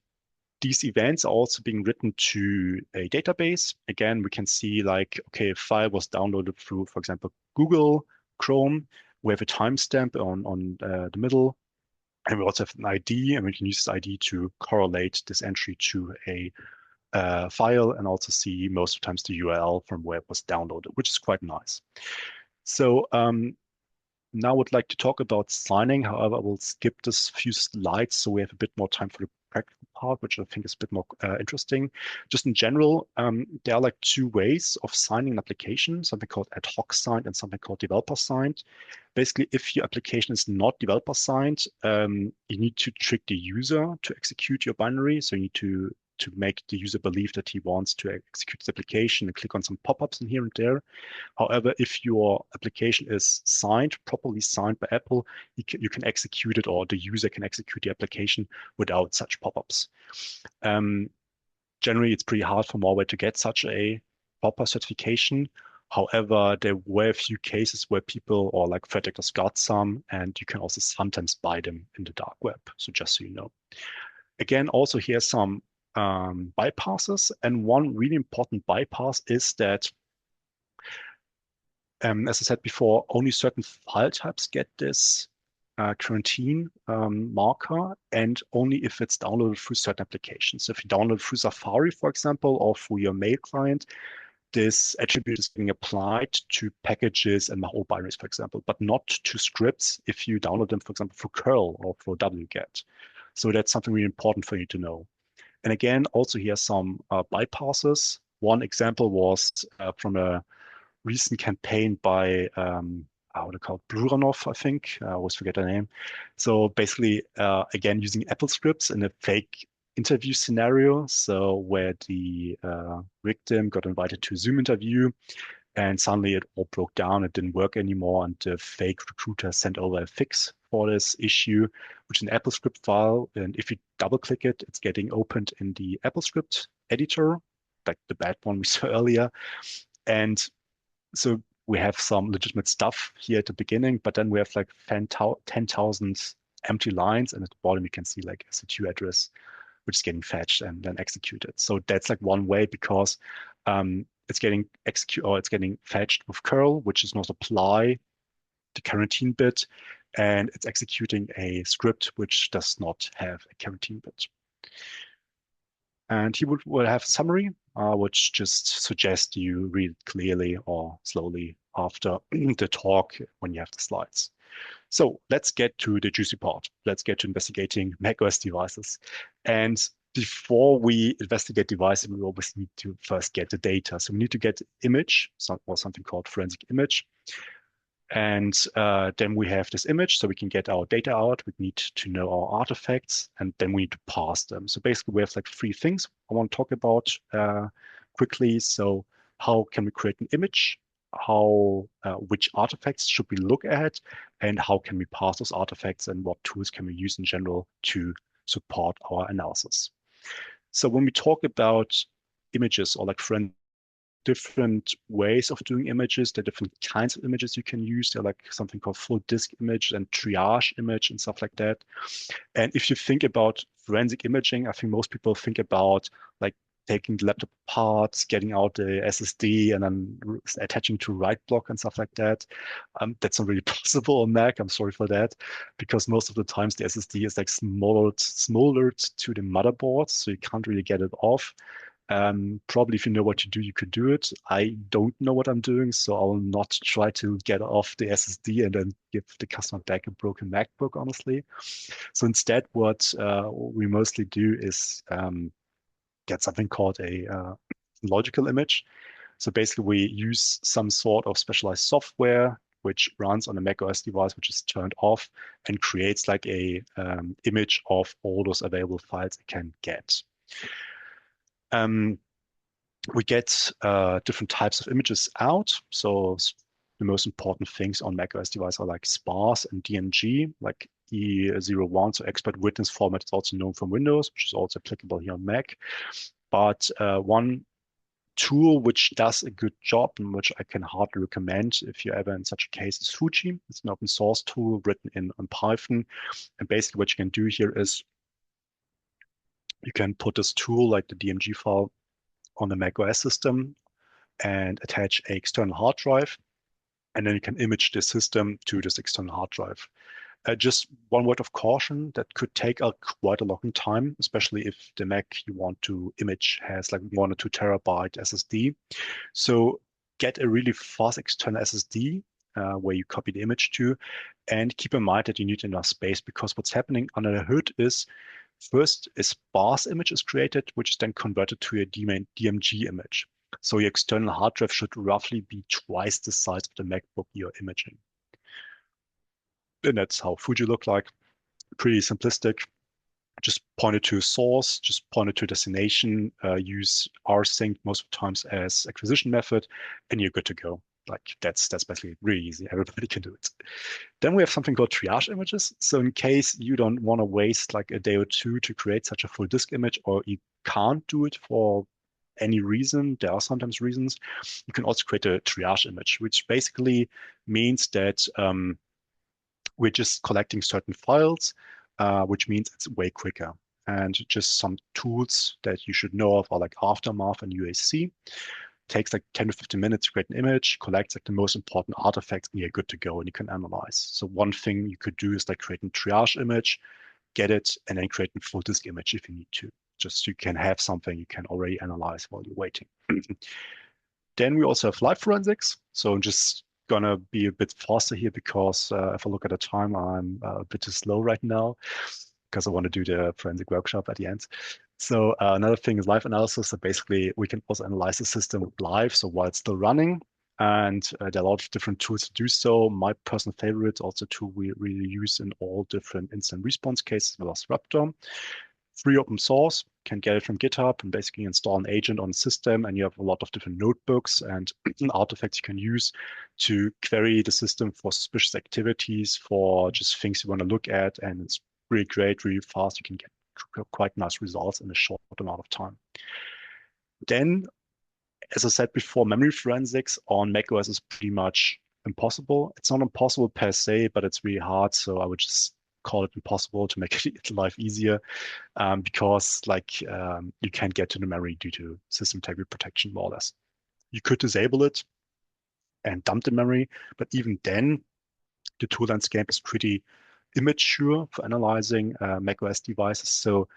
these events are also being written to a database. Again, we can see like, okay, a file was downloaded through, for example, Google Chrome. We have a timestamp on the middle, and we also have an ID, and we can use this ID to correlate this entry to a file and also see most of the times the URL from where it was downloaded, which is quite nice. So now I would like to talk about signing. However, I will skip this few slides so we have a bit more time for the practical part, which I think is a bit more interesting. Just in general, there are like two ways of signing an application, something called ad hoc signed and something called developer signed. Basically, if your application is not developer signed, you need to trick the user to execute your binary. So you need to make the user believe that he wants to execute the application and click on some pop-ups in here and there. However, if your application is signed, properly signed by Apple, you can execute it, or the user can execute the application without such pop-ups. Generally, it's pretty hard for malware to get such a proper certification. However, there were a few cases where people or like threat actors got some, and you can also sometimes buy them in the dark web. So just so you know. Again, also here's some bypasses, and one really important bypass is that as I said before, only certain file types get this quarantine marker, and only if it's downloaded through certain applications. So if you download through Safari, for example, or through your mail client, this attribute is being applied to packages and macOS binaries, for example, but not to scripts if you download them, for example, through curl or through wget. So that's something really important for you to know. And again, also here are some bypasses. One example was from a recent campaign by what do call it, Buranov, I think. I always forget the name. So basically, again, using Apple scripts in a fake interview scenario. So where the victim got invited to a Zoom interview, and suddenly it all broke down. It didn't work anymore, and the fake recruiter sent over a fix for this issue, which is an Apple script file. And if you double click it, it's getting opened in the Apple script editor, like the bad one we saw earlier. And so we have some legitimate stuff here at the beginning, but then we have like 10,000 empty lines, and at the bottom you can see like a SE2 address, which is getting fetched and then executed. So that's like one way, because it's getting it's getting fetched with curl, which does not apply the quarantine bit, and it's executing a script which does not have a quarantine bit. And he will have a summary, which just suggests you read it clearly or slowly after the talk when you have the slides. So let's get to the juicy part. Let's get to investigating macOS devices. And before we investigate devices, we always need to first get the data. So we need to get image, or something called forensic image. And then we have this image, so we can get our data out. We need to know our artifacts, and then we need to parse them. So basically, we have like three things I want to talk about quickly. So how can we create an image? Which artifacts should we look at? And how can we parse those artifacts? And what tools can we use in general to support our analysis? So when we talk about images or like different ways of doing images. There are different kinds of images you can use. They're like something called full disk image and triage image and stuff like that. And if you think about forensic imaging, I think most people think about like taking the laptop parts, getting out the SSD, and then attaching to write block and stuff like that. That's not really possible on Mac. I'm sorry for that, because most of the times the SSD is like smoldered to the motherboard, so you can't really get it off. Probably if you know what to do, you could do it. I don't know what I'm doing, so I will not try to get off the SSD and then give the customer back a broken MacBook, honestly. So instead, what we mostly do is get something called a logical image. So basically, we use some sort of specialized software which runs on a macOS device, which is turned off, and creates like a image of all those available files it can get. we get different types of images out. So the most important things on macOS device are like sparse and DMG, like E01, so expert witness format is also known from Windows, which is also applicable here on Mac. But one tool which does a good job and which I can hardly recommend if you're ever in such a case is Fuji. It's an open source tool written in Python. And basically what you can do here is you can put this tool like the DMG file on the macOS system and attach an external hard drive. And then you can image the system to this external hard drive. Just one word of caution, that could take quite a long time, especially if the Mac you want to image has like 1 or 2 terabyte SSD. So get a really fast external SSD where you copy the image to, and keep in mind that you need enough space, because what's happening under the hood is first a sparse image is created, which is then converted to a DMG image. So your external hard drive should roughly be twice the size of the MacBook you're imaging. And that's how Fuji looked like. Pretty simplistic. Just point it to a source, just point it to a destination, use rsync most of the times as acquisition method, and you're good to go. Like that's basically really easy. Everybody can do it. Then we have something called triage images. So in case you don't want to waste like a day or two to create such a full disk image, or you can't do it for any reason, there are sometimes reasons, you can also create a triage image, which basically means that we're just collecting certain files, which means it's way quicker. And just some tools that you should know of are like Aftermath and UAC. Takes like 10 to 15 minutes to create an image, collects like the most important artifacts, and you're good to go and you can analyze. So one thing you could do is like create a triage image, get it, and then create a full disk image if you need to. Just so you can have something you can already analyze while you're waiting. Then we also have live forensics. So I'm just gonna be a bit faster here because if I look at the time, I'm a bit too slow right now because I want to do the forensic workshop at the end. So another thing is live analysis. So basically, we can also analyze the system live, so while it's still running. And there are a lot of different tools to do so. My personal favorite, also tool we really use in all different incident response cases, Velociraptor. Free open source, can get it from GitHub and basically install an agent on the system, and you have a lot of different notebooks and artifacts you can use to query the system for suspicious activities, for just things you want to look at, and it's really great, really fast. You can get quite nice results in a short amount of time. Then, as I said before, memory forensics on macOS is pretty much impossible. It's not impossible per se, but it's really hard. So I would just call it impossible to make life easier, because you can't get to the memory due to system integrity protection, more or less. You could disable it and dump the memory, but even then, the tool landscape is pretty immature for analyzing macOS devices. So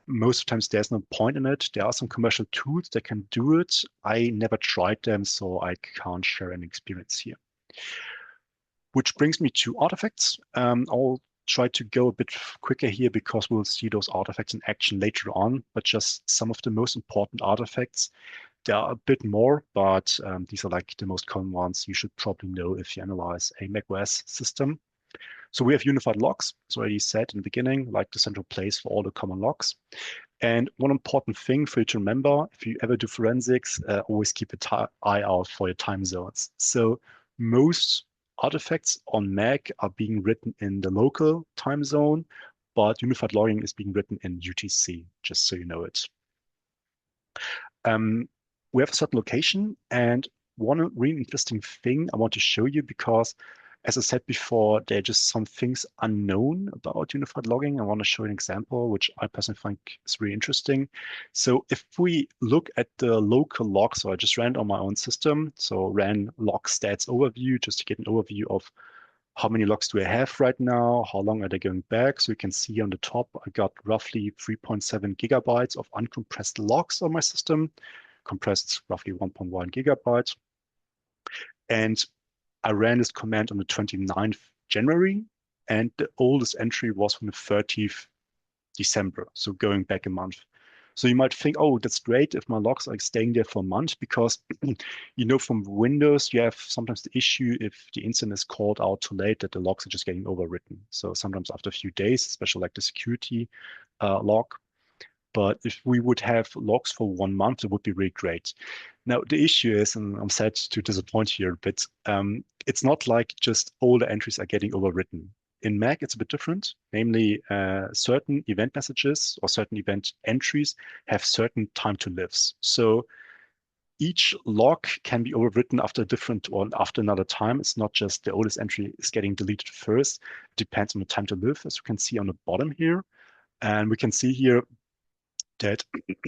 most of the times there's no point in it. There are some commercial tools that can do it. I never tried them, so I can't share any experience here. Which brings me to artifacts. I'll try to go a bit quicker here because we'll see those artifacts in action later on, but just some of the most important artifacts. There are a bit more, but these are like the most common ones you should probably know if you analyze a macOS system. So we have unified logs, as already said in the beginning, like the central place for all the common logs. And one important thing for you to remember, if you ever do forensics, always keep an eye out for your time zones. So most artifacts on Mac are being written in the local time zone, but unified logging is being written in UTC, just so you know it. We have a certain location, and one really interesting thing I want to show you, because as I said before, there are just some things unknown about unified logging. I want to show an example, which I personally think is really interesting. So if we look at the local log, so I just ran on my own system, so ran log stats overview just to get an overview of how many logs do I have right now, how long are they going back. So you can see on the top, I got roughly 3.7 gigabytes of uncompressed logs on my system. Compressed roughly 1.1 gigabytes. And I ran this command on the 29th January, and the oldest entry was from the 30th December, so going back a month. So you might think, oh, that's great if my logs are staying there for a month, because you know from Windows, you have sometimes the issue if the incident is called out too late that the logs are just getting overwritten. So sometimes after a few days, especially like the security log, But if we would have logs for 1 month, it would be really great. Now, the issue is, and I'm sad to disappoint here a bit, it's not like just all the entries are getting overwritten. In Mac, it's a bit different. Namely, certain event messages or certain event entries have certain time to lives. So each log can be overwritten after a different or after another time. It's not just the oldest entry is getting deleted first. It depends on the time to live, as you can see on the bottom here. And we can see here that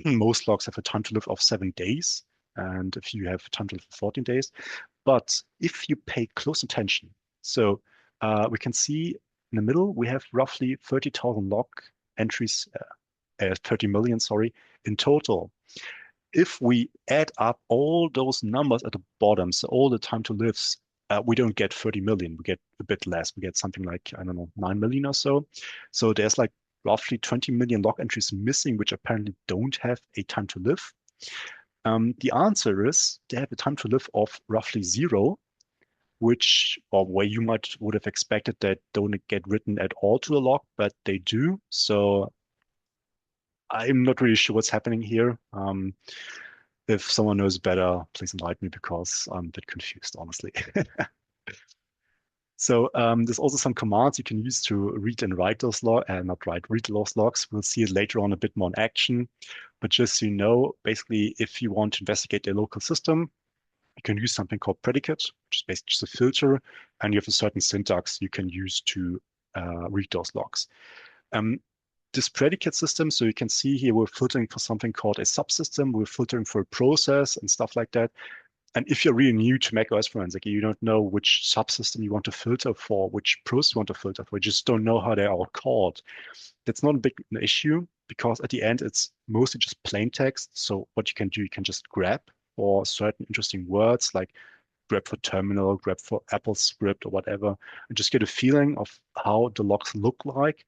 most logs have a time to live of 7 days. And if you have a time to live of 14 days. But if you pay close attention, so we can see in the middle, we have roughly 30,000 log entries, 30 million, sorry, in total. If we add up all those numbers at the bottom, so all the time to lives, we don't get 30 million. We get a bit less. We get something like, I don't know, 9 million or so. So there's like roughly 20 million log entries missing, which apparently don't have a time to live. The answer is they have a time to live of roughly 0, which, or where you would have expected that don't get written at all to a log, but they do. So I'm not really sure what's happening here. If someone knows better, please enlighten me because I'm a bit confused, honestly. So there's also some commands you can use to read and write those logs, and not write, read those logs. We'll see it later on a bit more in action. But just so you know, basically, if you want to investigate a local system, you can use something called predicate, which is basically just a filter, and you have a certain syntax you can use to read those logs. This predicate system, so you can see here, we're filtering for something called a subsystem. We're filtering for a process and stuff like that. And if you're really new to macOS Forensics, you don't know which subsystem you want to filter for, which process you want to filter for, you just don't know how they're all called. That's not a big issue because at the end, it's mostly just plain text. So what you can do, you can just grab for certain interesting words, like grab for terminal, grab for Apple script or whatever, and just get a feeling of how the logs look like.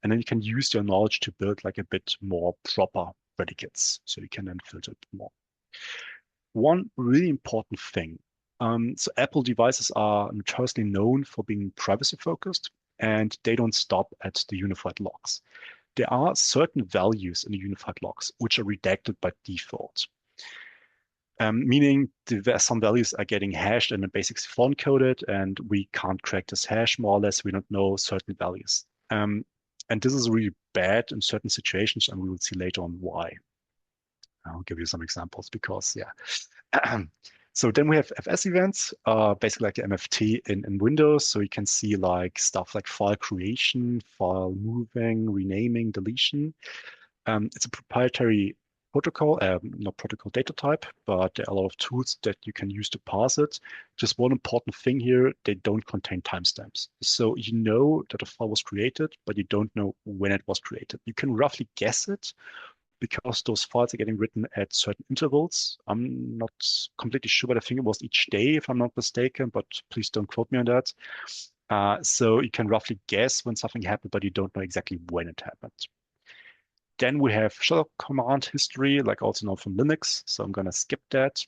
And then you can use your knowledge to build like a bit more proper predicates. So you can then filter it more. One really important thing. So Apple devices are notoriously known for being privacy focused, and they don't stop at the unified logs. There are certain values in the unified logs which are redacted by default. Meaning some values are getting hashed and then basically font coded, and we can't crack this hash more or less. We don't know certain values. And this is really bad in certain situations, and we will see later on why. I'll give you some examples because, yeah. So then we have FS events, basically like the MFT in Windows. So you can see like stuff like file creation, file moving, renaming, deletion. It's a proprietary protocol, not protocol data type, but there are a lot of tools that you can use to parse it. Just one important thing here, they don't contain timestamps. So you know that a file was created, but you don't know when it was created. You can roughly guess it because those files are getting written at certain intervals. I'm not completely sure, but I think it was each day, if I'm not mistaken, but please don't quote me on that. So you can roughly guess when something happened, but you don't know exactly when it happened. Then we have shell command history, like also known from Linux. So I'm going to skip that.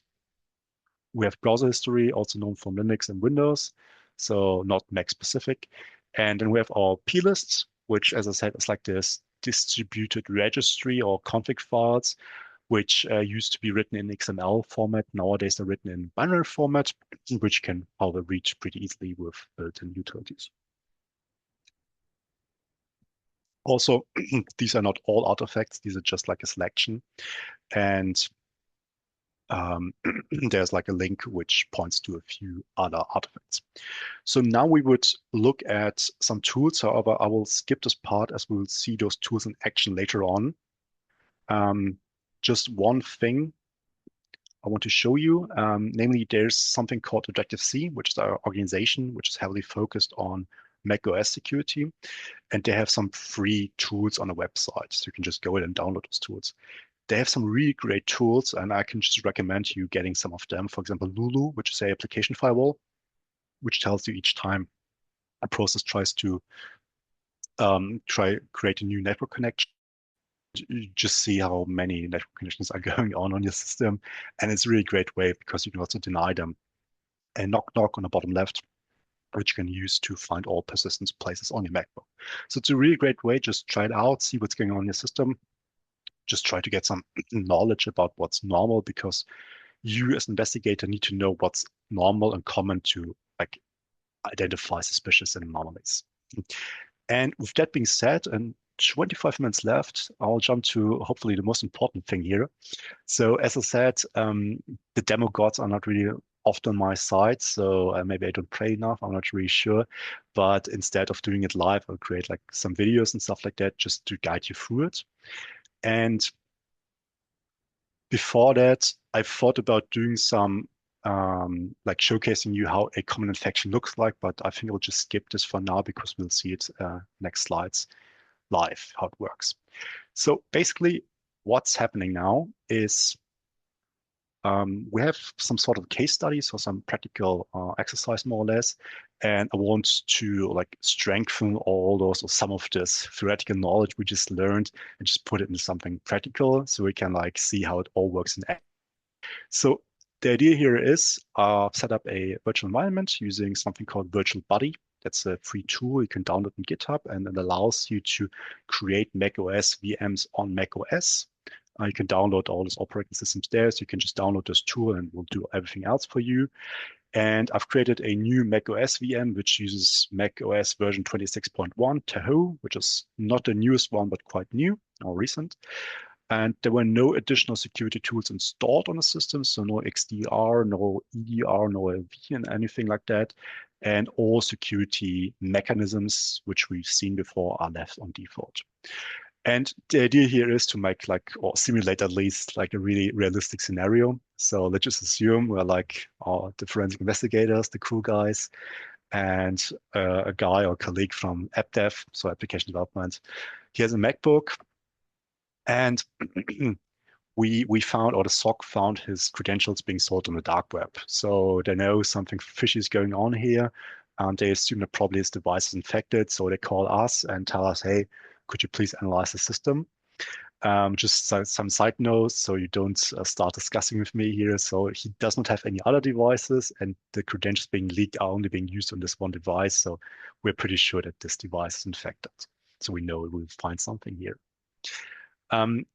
We have browser history, also known from Linux and Windows, so not Mac specific. And then we have our plists, which, as I said, is like this distributed registry or config files, which used to be written in XML format. Nowadays, they're written in binary format, which you can probably reach pretty easily with built-in utilities. Also, these are not all artifacts. These are just like a selection. And there's like a link which points to a few other artifacts. So now we would look at some tools. However, I will skip this part as we will see those tools in action later on. Just one thing I want to show you, namely there's something called Objective-C, which is our organization, which is heavily focused on macOS security. And they have some free tools on the website. So you can just go in and download those tools. They have some really great tools, and I can just recommend you getting some of them. For example, Lulu, which is an application firewall, which tells you each time a process tries to create a new network connection. You just see how many network connections are going on your system. And it's a really great way because you can also deny them. And knock knock on the bottom left, which you can use to find all persistence places on your MacBook. So it's a really great way. Just try it out, see what's going on in your system. just try to get some knowledge about what's normal, because you as an investigator need to know what's normal and common to like identify suspicious anomalies. And with that being said, and 25 minutes left, I'll jump to hopefully the most important thing here. So as I said, the demo gods are not really often on my side, so maybe I don't pray enough, I'm not really sure. But instead of doing it live, I'll create like some videos and stuff like that just to guide you through it. And before that, I've thought about doing some like showcasing you how a common infection looks like, but I think I'll just skip this for now because we'll see it next slides live, how it works. So basically what's happening now is we have some sort of case studies or some practical exercise more or less, and I want to like strengthen all those or some of this theoretical knowledge we just learned and just put it into something practical so we can like see how it all works in action. So the idea here is set up a virtual environment using something called Virtual Buddy. That's a free tool you can download on GitHub, and it allows you to create macOS VMs on macOS. You can download all those operating systems there, so you can just download this tool and we'll do everything else for you. And I've created a new macOS VM, which uses macOS version 26.1 Tahoe, which is not the newest one, but quite new or recent. And there were no additional security tools installed on the system, so no XDR, no EDR, no LV, and anything like that. And all security mechanisms, which we've seen before, are left on default. And the idea here is to make like, or simulate at least like a really realistic scenario. So let's just assume we're like the forensic investigators, the cool guys, and a guy or colleague from app dev, so application development. He has a MacBook, and we found, or the SOC found his credentials being sold on the dark web. So they know something fishy is going on here, and they assume that probably his device is infected. So they call us and tell us, hey, could you please analyze the system? Just some side notes, so you don't start discussing with me here. So he does not have any other devices, and the credentials being leaked are only being used on this one device. So we're pretty sure that this device is infected. So we know we'll find something here.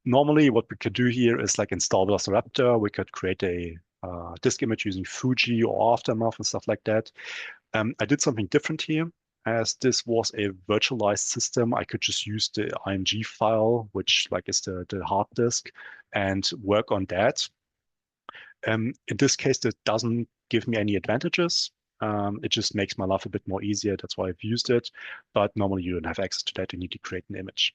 Normally, what we could do here is like install Velociraptor. We could create a disk image using Fuji or Aftermath and stuff like that. I did something different here. As this was a virtualized system, I could just use the IMG file, which like is the hard disk, and work on that. In this case, that doesn't give me any advantages. It just makes my life a bit more easier. That's why I've used it. But normally you don't have access to that. You need to create an image.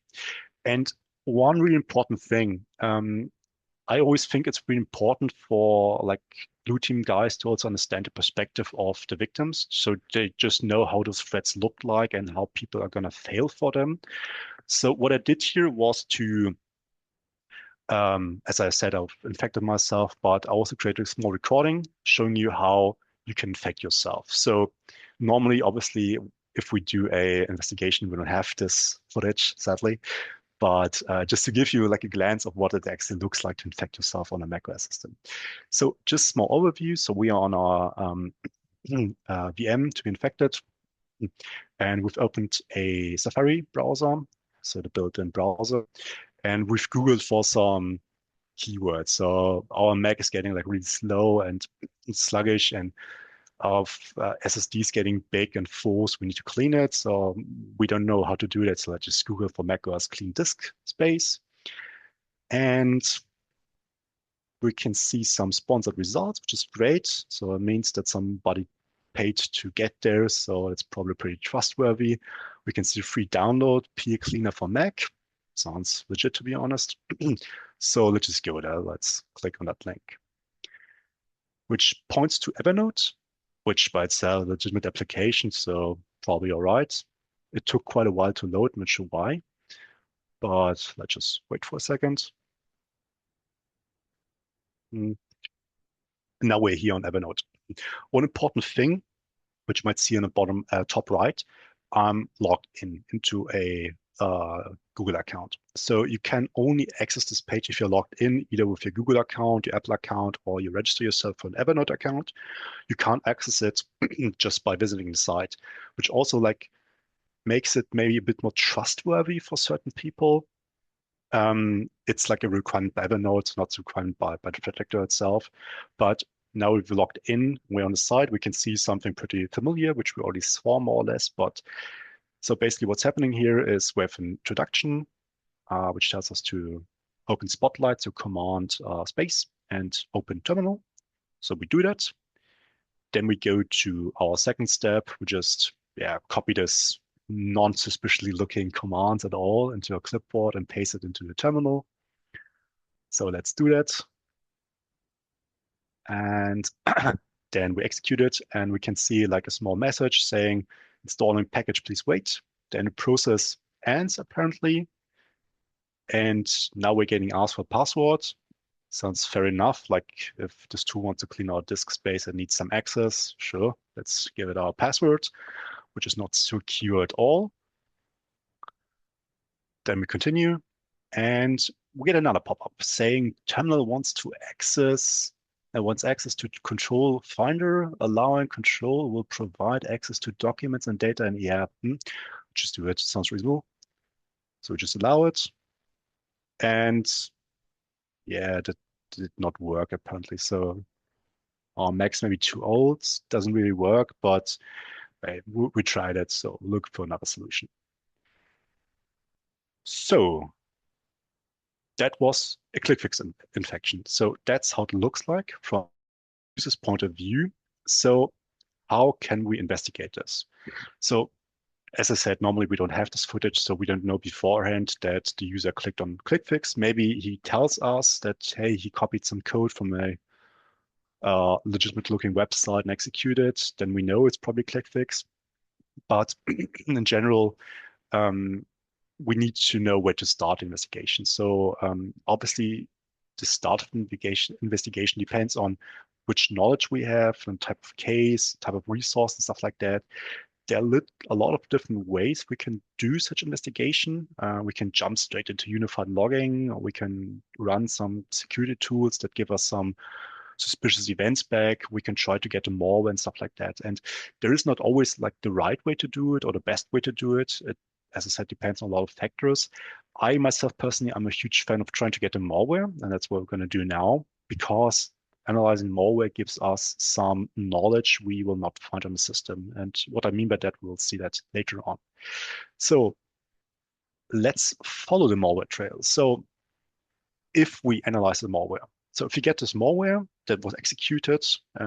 And one really important thing, I always think it's really important for like blue team guys to also understand the perspective of the victims. So they just know how those threats look like and how people are going to fail for them. So what I did here was to, as I said, I've infected myself, but I also created a small recording showing you how you can infect yourself. So normally, obviously, if we do a investigation, we don't have this footage, sadly. But just to give you like a glance of what it actually looks like to infect yourself on a macOS system. So just small overview. So we are on our VM to be infected, and we've opened a Safari browser, so the built-in browser, and we've Googled for some keywords. So our Mac is getting like really slow and sluggish, and our SSD is getting big and full, so we need to clean it. So we don't know how to do that. So let's just Google for macOS clean disk space. And we can see some sponsored results, which is great. So it means that somebody paid to get there. So it's probably pretty trustworthy. We can see free download, Peer Cleaner for Mac. Sounds legit, to be honest. So let's just go there. Let's click on that link, which points to Evernote, which by itself is a legitimate application, so probably all right. It took quite a while to load, I'm not sure why, but let's just wait for a second. Now we're here on Evernote. One important thing, which you might see on the bottom top right, I'm logged into a Google account. So you can only access this page if you're logged in, either with your Google account, your Apple account, or you register yourself for an Evernote account. You can't access it just by visiting the site, which also like makes it maybe a bit more trustworthy for certain people. It's like a requirement by Evernote, it's not required by the threat vector itself. But now we've logged in, we're on the site, we can see something pretty familiar, which we already saw more or less. But so basically what's happening here is we have an introduction, which tells us to open Spotlight, so command space and open terminal. So we do that. Then we go to our second step. We just copy this non-suspiciously looking commands at all into a clipboard and paste it into the terminal. So let's do that. And then we execute it, and we can see like a small message saying, installing package, please wait. Then the process ends apparently. And now we're getting asked for password. Sounds fair enough. Like if this tool wants to clean out disk space and needs some access, sure, let's give it our password, which is not secure at all. Then we continue, and we get another pop-up saying terminal wants access to control finder. Allowing control will provide access to documents and data. And just do it. Sounds reasonable. So we just allow it. And yeah, that did not work apparently. So our Mac's maybe too old, doesn't really work, but we tried it. So look for another solution. So that was a ClickFix infection. So that's how it looks like from user's point of view. So how can we investigate this? So as I said, normally we don't have this footage, so we don't know beforehand that the user clicked on ClickFix. Maybe he tells us that, hey, he copied some code from a legitimate looking website and executed, then we know it's probably ClickFix. But in general, we need to know where to start investigation. So obviously, the start of investigation depends on which knowledge we have and type of case, type of resource, and stuff like that. There are a lot of different ways we can do such investigation. We can jump straight into unified logging, or we can run some security tools that give us some suspicious events back. We can try to get a malware and stuff like that. And there is not always like the right way to do it or the best way to do it. It, as I said, depends on a lot of factors. I myself personally, I'm a huge fan of trying to get a malware, and that's what we're going to do now, because analyzing malware gives us some knowledge we will not find on the system. And what I mean by that, we'll see that later on. So let's follow the malware trail. So if we analyze the malware, so if you get this malware that was executed,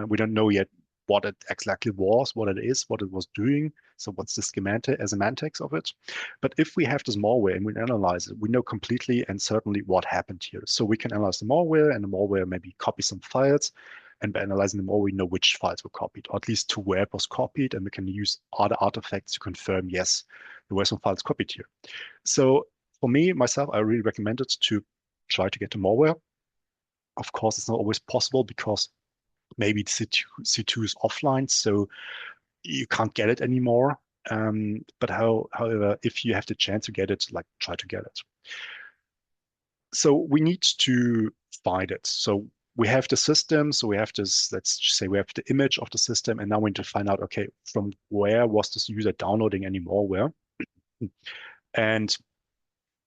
we don't know yet what it exactly was, what it is, what it was doing. So what's the semantics of it? But if we have this malware and we analyze it, we know completely and certainly what happened here. So we can analyze the malware, and the malware maybe copy some files. And by analyzing them all, we know which files were copied, or at least to where it was copied. And we can use other artifacts to confirm, yes, there were some files copied here. So for me, myself, I really recommend it to try to get the malware. Of course, it's not always possible because maybe C2 is offline, so you can't get it anymore. But however, if you have the chance to get it, like try to get it. So we need to find it. So we have the system, so we have this, let's just say we have the image of the system, and now we need to find out, okay, from where was this user downloading any malware? And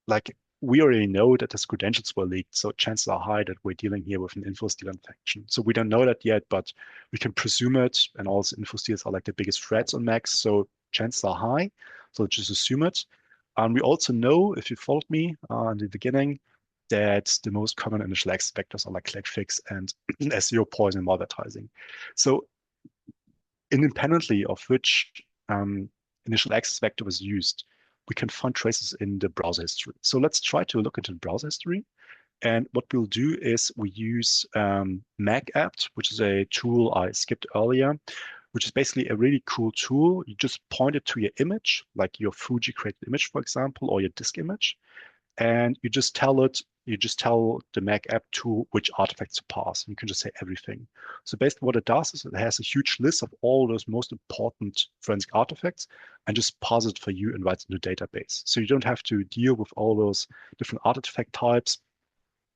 like we already know that his credentials were leaked, so chances are high that we're dealing here with an info-steal infection. So we don't know that yet, but we can presume it, and also info-steals are like the biggest threats on Macs, so chances are high, so just assume it. And we also know, if you followed me in the beginning, that the most common initial access vectors are like ClickFix and SEO poison advertising. So independently of which initial access vector was used, we can find traces in the browser history. So let's try to look into the browser history. And what we'll do is we use MacApt, which is a tool I skipped earlier, which is basically a really cool tool. You just point it to your image, like your Fuji created image, for example, or your disk image. And you just tell the MacApp tool which artifacts to parse. You can just say everything. So basically what it does is it has a huge list of all those most important forensic artifacts and just parse it for you and writes into the database. So you don't have to deal with all those different artifact types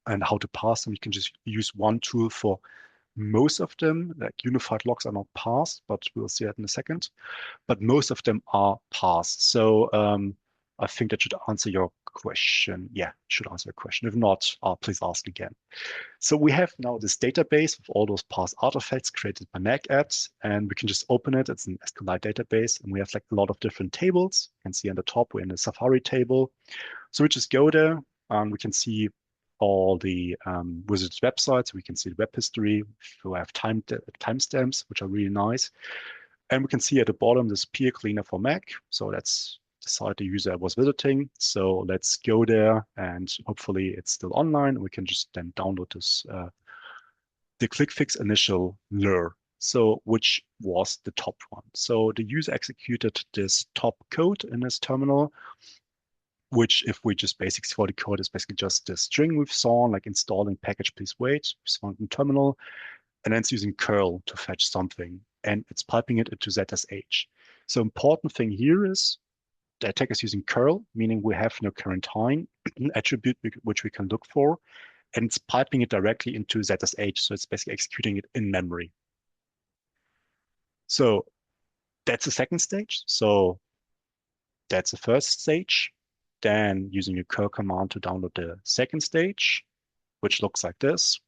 and how to parse them. You can just use one tool for most of them. Like unified logs are not parsed, but we'll see that in a second. But most of them are parsed. So I think that should answer your question. Yeah, should answer your question. If not, please ask again. So we have now this database with all those past artifacts created by Mac apps, and we can just open it. It's an SQLite database, and we have like a lot of different tables. You can see on the top, we're in the Safari table. So we just go there, and we can see all the wizards websites. We can see the web history. We have timestamps, which are really nice. And we can see at the bottom this peer cleaner for Mac. So that's the site the user was visiting. So let's go there, and hopefully it's still online. We can just then download this, the ClickFix initial lure. So which was the top one. So the user executed this top code in his terminal, which if we just basics for the code is basically just the string we've saw, like installing package please wait, found in terminal, and then it's using curl to fetch something, and it's piping it into ZSH. So important thing here is the attacker is using curl, meaning we have no current time attribute which we can look for, and it's piping it directly into ZSH. So it's basically executing it in memory. So that's the second stage. So that's the first stage. Then using a curl command to download the second stage, which looks like this.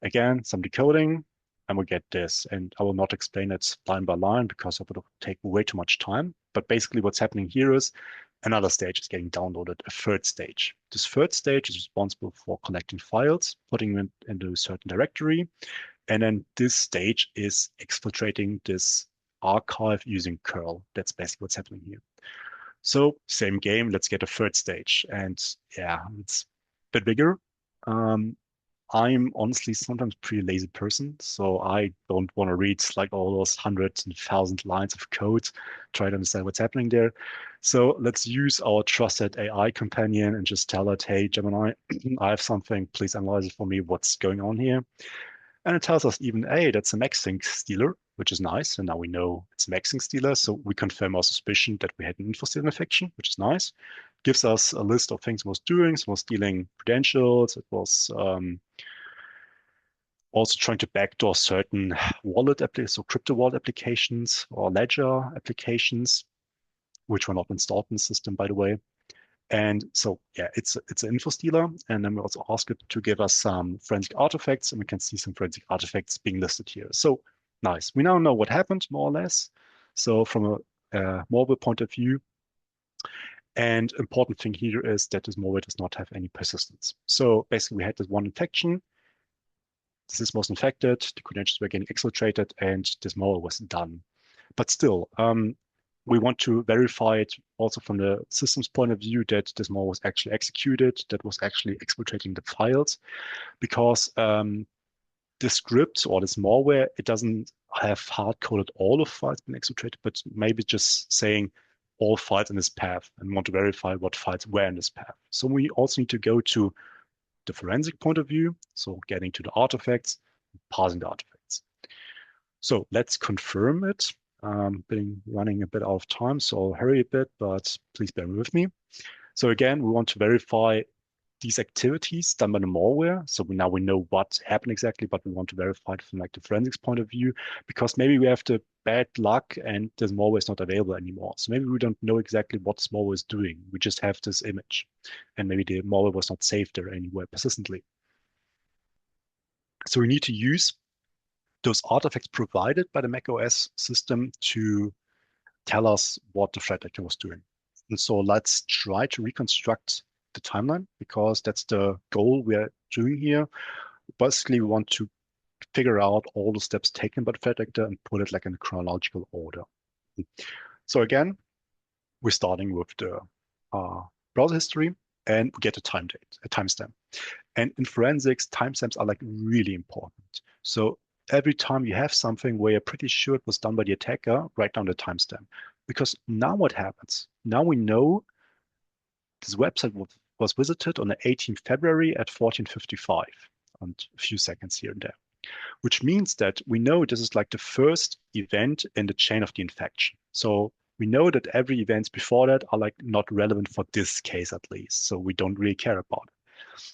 Again, some decoding, and we get this. And I will not explain it line by line because it would take way too much time. But basically what's happening here is another stage is getting downloaded, a third stage. This third stage is responsible for collecting files, putting them into a certain directory. And then this stage is exfiltrating this archive using curl. That's basically what's happening here. So same game, let's get a third stage. And yeah, it's a bit bigger. I'm honestly sometimes a pretty lazy person, so I don't want to read like all those hundreds and thousands lines of code, try to understand what's happening there. So let's use our trusted AI companion and just tell it, hey, Gemini, I have something, please analyze it for me, what's going on here. And it tells us even, hey, that's a MacSync stealer, which is nice. And now we know it's a MacSync stealer. So we confirm our suspicion that we had an info stealing infection, which is nice. Gives us a list of things it was doing. So it was stealing credentials. It was also trying to backdoor certain wallet applications, so crypto wallet applications or ledger applications, which were not installed in the system, by the way. And so, yeah, it's an info stealer. And then we also ask it to give us some forensic artifacts, and we can see some forensic artifacts being listed here. So nice. We now know what happened, more or less. So from a mobile point of view, and important thing here is that this malware does not have any persistence. So basically, we had this one infection. This was infected, the credentials were getting exfiltrated, and this malware was done. But still, we want to verify it also from the system's point of view that this malware was actually executed, that was actually exfiltrating the files, because the script or this malware, it doesn't have hard-coded all of files being exfiltrated, but maybe just saying all files in this path and want to verify what files were in this path. So we also need to go to the forensic point of view, so getting to the artifacts, parsing the artifacts. So let's confirm it. Been running a bit out of time, so I'll hurry a bit, but please bear with me. So again, we want to verify these activities done by the malware. So now we know what happened exactly, but we want to verify it from like the forensics point of view, because maybe we have the bad luck and this malware is not available anymore. So maybe we don't know exactly what this malware is doing. We just have this image, and maybe the malware was not saved there anywhere persistently. So we need to use those artifacts provided by the macOS system to tell us what the threat actor was doing. And so let's try to reconstruct the timeline, because that's the goal we're doing here. Basically, we want to figure out all the steps taken by the threat actor and put it like in a chronological order. So again, we're starting with the browser history, and we get a timestamp. And in forensics, timestamps are like really important. So every time you have something where you're pretty sure it was done by the attacker, write down the timestamp. Because now what happens? Now we know this website was visited on the 18th February at 14:55, and a few seconds here and there, which means that we know this is like the first event in the chain of the infection. So we know that every events before that are like not relevant for this case at least. So we don't really care about it.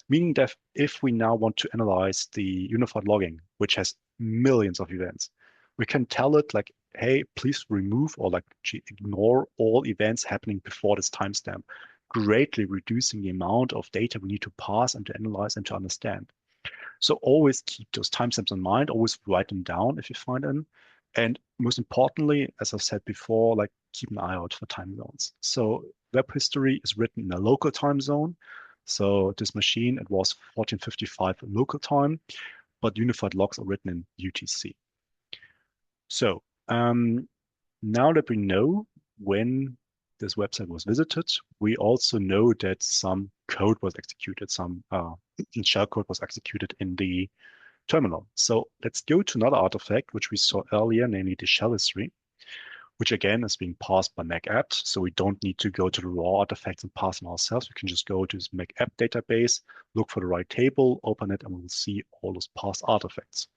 Meaning that if we now want to analyze the unified logging, which has millions of events, we can tell it like, hey, please remove or like ignore all events happening before this timestamp, greatly reducing the amount of data we need to pass and to analyze and to understand. So always keep those timestamps in mind, always write them down if you find them. And most importantly, as I've said before, like keep an eye out for time zones. So web history is written in a local time zone. So this machine, it was 1455 local time, but unified logs are written in UTC. So now that we know when this website was visited, we also know that some code was executed, some shell code was executed in the terminal. So let's go to another artifact, which we saw earlier, namely the shell history, which again is being passed by Mac apps. So we don't need to go to the raw artifacts and pass them ourselves. We can just go to this Mac app database, look for the right table, open it, and we'll see all those passed artifacts.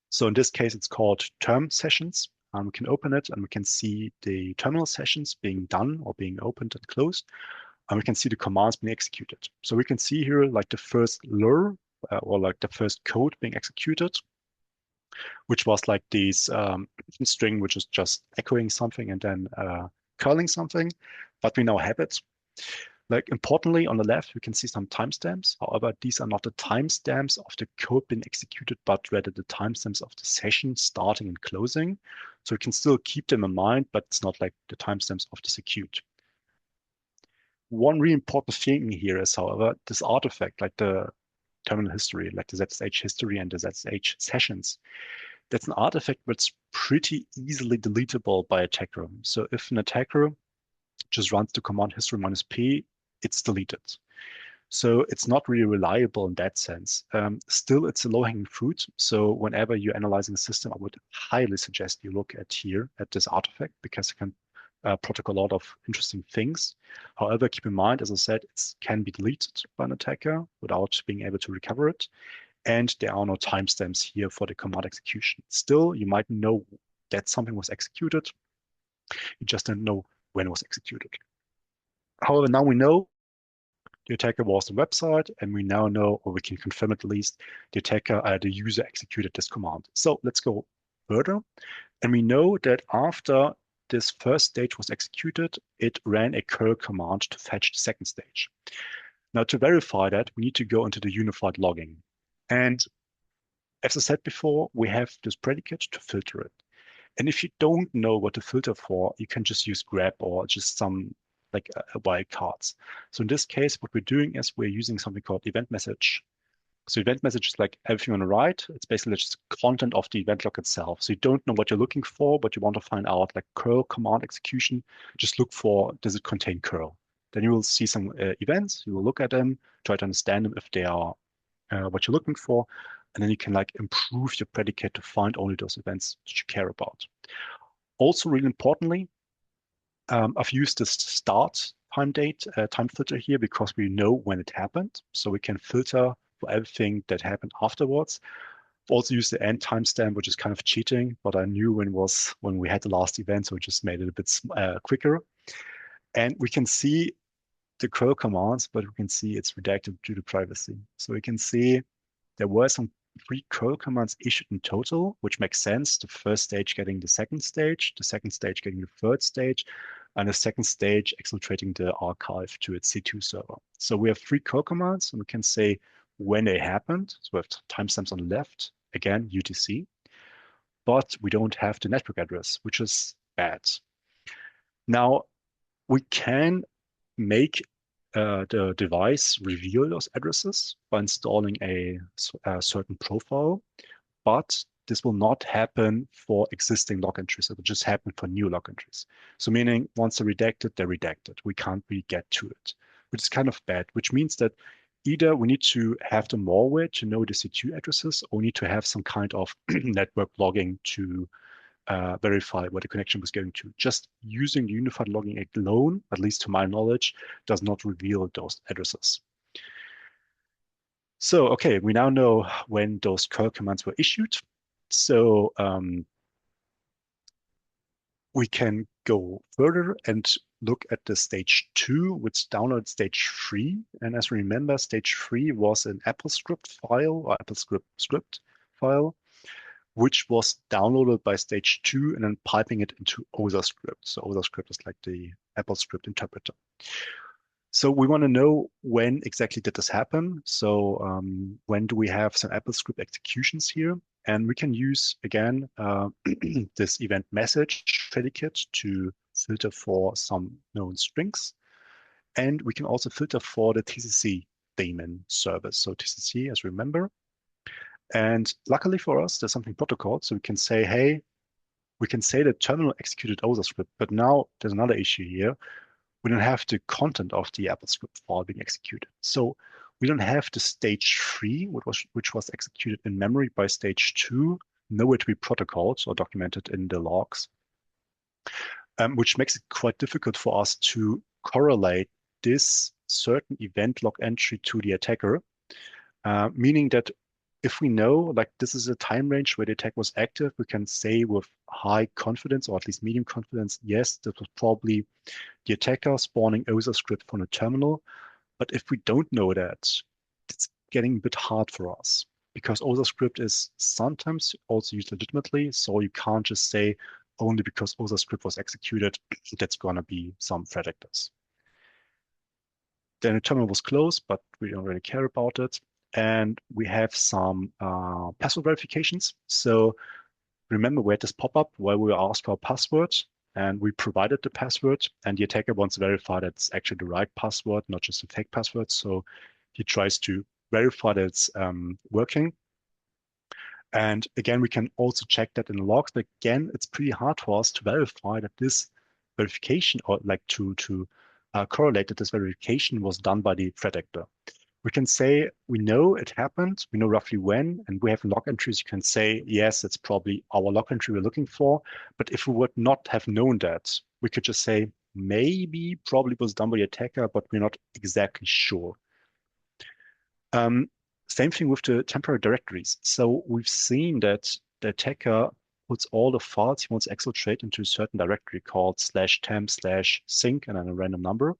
So in this case, it's called term sessions. We can open it and we can see the terminal sessions being done or being opened and closed. And we can see the commands being executed. So we can see here like the first lure or like the first code being executed, which was like this string, which is just echoing something and then curling something. But we now have it. Like importantly, on the left, we can see some timestamps. However, these are not the timestamps of the code being executed, but rather the timestamps of the session starting and closing. So we can still keep them in mind, but it's not like the timestamps of the execute. One really important thing here is, however, this artifact, like the terminal history, like the ZSH history and the ZSH sessions, that's an artifact that's pretty easily deletable by attacker. So if an attacker just runs the command history -p, it's deleted. So it's not really reliable in that sense. Still, it's a low-hanging fruit. So whenever you're analyzing a system, I would highly suggest you look at here at this artifact because it can protect a lot of interesting things. However, keep in mind, as I said, it can be deleted by an attacker without being able to recover it. And there are no timestamps here for the command execution. Still, you might know that something was executed. You just don't know when it was executed. However, now we know the attacker was the website, and we now know, or we can confirm at least, the user executed this command. So let's go further. And we know that after this first stage was executed, it ran a curl command to fetch the second stage. Now, to verify that, we need to go into the unified logging. And as I said before, we have this predicate to filter it. And if you don't know what to filter for, you can just use grep or just some like wildcards. So in this case, what we're doing is we're using something called event message. So event message is like everything on the right. It's basically just content of the event log itself. So you don't know what you're looking for, but you want to find out like curl command execution. Just look for, does it contain curl? Then you will see some events. You will look at them, try to understand them if they are what you're looking for. And then you can like improve your predicate to find only those events that you care about. Also, really importantly, I've used this start time filter here because we know when it happened. So we can filter for everything that happened afterwards. I've also used the end timestamp, which is kind of cheating, but I knew when we had the last event, so it just made it a bit quicker. And we can see the curl commands, but we can see it's redacted due to privacy. So we can see there were some 3 curl commands issued in total, which makes sense. The first stage getting the second stage getting the third stage, and the second stage exfiltrating the archive to its C2 server. So we have 3 curl commands, and we can say when they happened. So we have timestamps on the left, again, UTC, but we don't have the network address, which is bad. Now, we can make the device reveal those addresses by installing a certain profile, but this will not happen for existing log entries. It will just happen for new log entries. So meaning once they're redacted. We can't really get to it, which is kind of bad, which means that either we need to have the malware to know the C2 addresses, or we need to have some kind of network logging to verify what the connection was going to. Just using the unified logging alone, at least to my knowledge, does not reveal those addresses. So, okay, we now know when those curl commands were issued. So we can go further and look at the stage 2, which downloaded stage 3. And as we remember, stage 3 was an AppleScript file or AppleScript script file, which was downloaded by stage 2 and then piping it into OSA script. So OSA script is like the Apple script interpreter. So we want to know when exactly did this happen. So when do we have some Apple script executions here? And we can use, again, this event message predicate to filter for some known strings. And we can also filter for the TCC daemon service. So TCC, as remember. And luckily for us, there's something protocol. So we can say, hey, we can say the terminal executed OSA script, but now there's another issue here. We don't have the content of the Apple script file being executed. So we don't have the stage 3, which was executed in memory by stage 2, nowhere to be protocoled or documented in the logs, which makes it quite difficult for us to correlate this certain event log entry to the attacker, meaning that if we know, like this is a time range where the attack was active, we can say with high confidence, or at least medium confidence, yes, this was probably the attacker spawning OSA script from a terminal. But if we don't know that, it's getting a bit hard for us because OSA script is sometimes also used legitimately. So you can't just say only because OSA script was executed, that's going to be some threat actors. Then the terminal was closed, but we don't really care about it. And we have some password verifications. So remember we had this pop-up where we were asked our password and we provided the password and the attacker wants to verify that it's actually the right password, not just a fake password. So he tries to verify that it's working. And again, we can also check that in the logs, but again, it's pretty hard for us to verify that this verification or like to correlate that this verification was done by the threat actor. We can say we know it happened, we know roughly when, and we have log entries. You can say, yes, it's probably our log entry we're looking for. But if we would not have known that, we could just say, maybe probably was done by the attacker, but we're not exactly sure. Same thing with the temporary directories. So we've seen that the attacker puts all the files he wants to exfiltrate into a certain directory called /temp/sync and then a random number.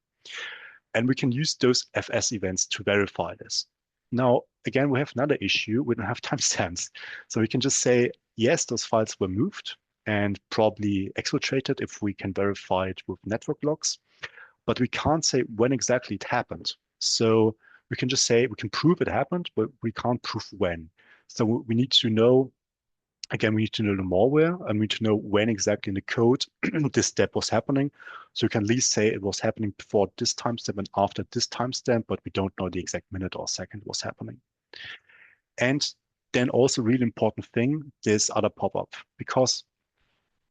And we can use those FS events to verify this. Now, again, we have another issue. We don't have timestamps. So we can just say, yes, those files were moved and probably exfiltrated if we can verify it with network logs. But we can't say when exactly it happened. So we can just say we can prove it happened, but we can't prove when. So we need to know, again, we need to know the malware and we need to know when exactly in the code this step was happening. So we can at least say it was happening before this timestamp and after this timestamp, but we don't know the exact minute or second it was happening. And then also really important thing, this other pop-up, because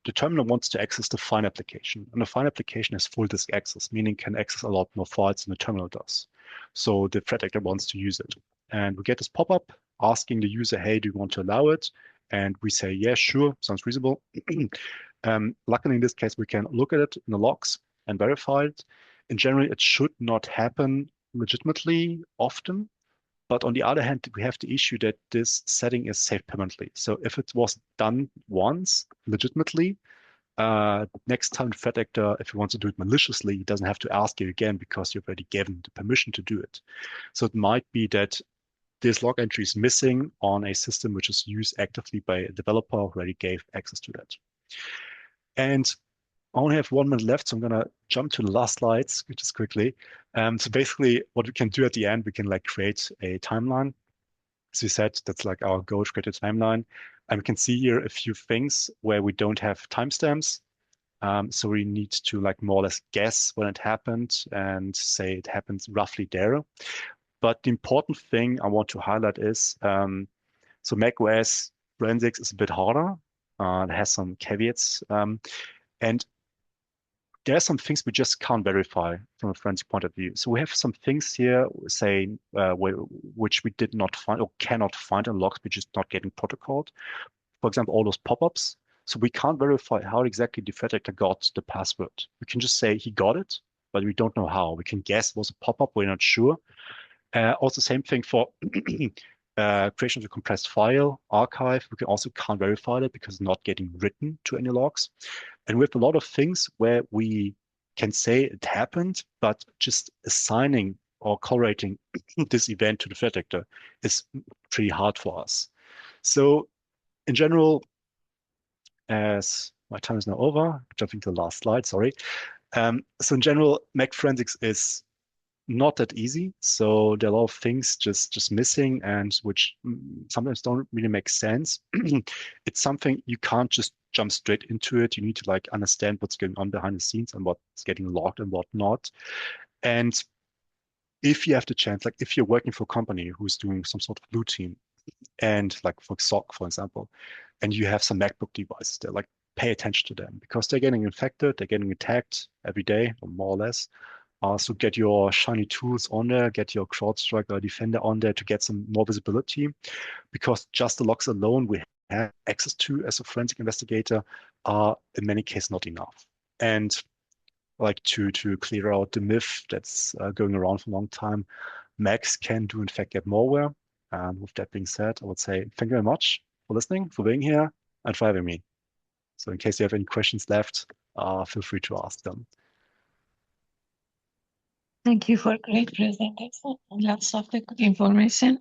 the terminal wants to access the fine application. And the fine application has full disk access, meaning can access a lot more files than the terminal does. So the threat actor wants to use it. And we get this pop-up asking the user, hey, do you want to allow it? And we say, yeah, sure, sounds reasonable. Luckily, in this case, we can look at it in the logs and verify it. In general, it should not happen legitimately often. But on the other hand, we have the issue that this setting is saved permanently. So if it was done once legitimately, next time the threat actor, if he wants to do it maliciously, he doesn't have to ask you again because you've already given the permission to do it. So it might be that this log entry is missing on a system which is used actively by a developer who already gave access to that. And I only have 1 minute left, so I'm going to jump to the last slides just quickly. So basically, what we can do at the end, we can like create a timeline. As we said, that's like our goal to create a timeline. And we can see here a few things where we don't have timestamps. So we need to like more or less guess when it happened and say it happens roughly there. But the important thing I want to highlight is, so macOS Forensics is a bit harder. It has some caveats. And there are some things we just can't verify from a forensic point of view. So we have some things here saying which we did not find or cannot find in logs, which is not getting protocoled. For example, all those pop-ups. So we can't verify how exactly the threat actor got the password. We can just say he got it, but we don't know how. We can guess it was a pop-up, we're not sure. Also, same thing for creation of a compressed file archive. We can also can't verify that because it's not getting written to any logs. And we have a lot of things where we can say it happened, but just assigning or correlating this event to the threat actor is pretty hard for us. So in general, as my time is now over, jumping to the last slide, sorry. So in general, Mac Forensics is not that easy. So there are a lot of things just missing and which sometimes don't really make sense. It's something you can't just jump straight into it. You need to like understand what's going on behind the scenes and what's getting logged and whatnot. And if you have the chance, like if you're working for a company who's doing some sort of blue team and like for SOC, for example, and you have some MacBook devices there, like pay attention to them because they're getting infected, they're getting attacked every day, or more or less. So get your shiny tools on there, get your CrowdStrike or Defender on there to get some more visibility, because just the logs alone we have access to as a forensic investigator are in many cases not enough. And like to clear out the myth that's going around for a long time, Macs can do in fact get malware. And with that being said, I would say thank you very much for listening, for being here, and for having me. So in case you have any questions left, feel free to ask them. Thank you for great presentation and lots of the good information.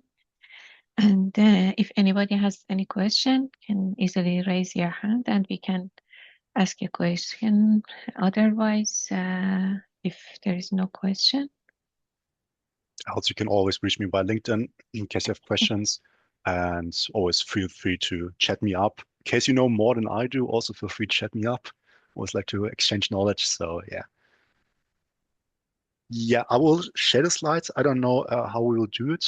And if anybody has any question, can easily raise your hand and we can ask a question. Otherwise, if there is no question. Also, you can always reach me by LinkedIn in case you have questions, and always feel free to chat me up. In case you know more than I do, also feel free to chat me up. Always like to exchange knowledge. So yeah. Yeah, I will share the slides. I don't know how we will do it.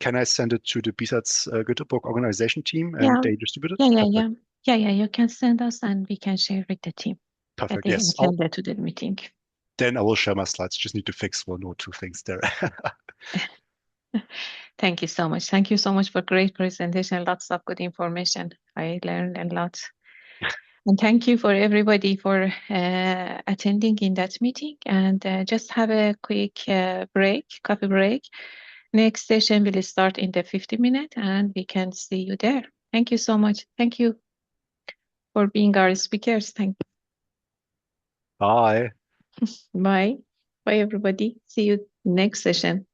Can I send it to the BSAT's Göteborg organization team and Yeah. they distribute it? Yeah. You can send us and we can share with the team that Perfect. they Yes. attended to the meeting. Then I will share my slides. Just need to fix one or two things there. Thank you so much. Thank you so much for great presentation. Lots of good information. I learned a lot. And thank you for everybody for attending in that meeting. And just have a quick coffee break. Next session will start in the 50 minutes and we can see you there. Thank you so much. Thank you for being our speakers. Thank you. Bye. Bye. Bye, everybody. See you next session.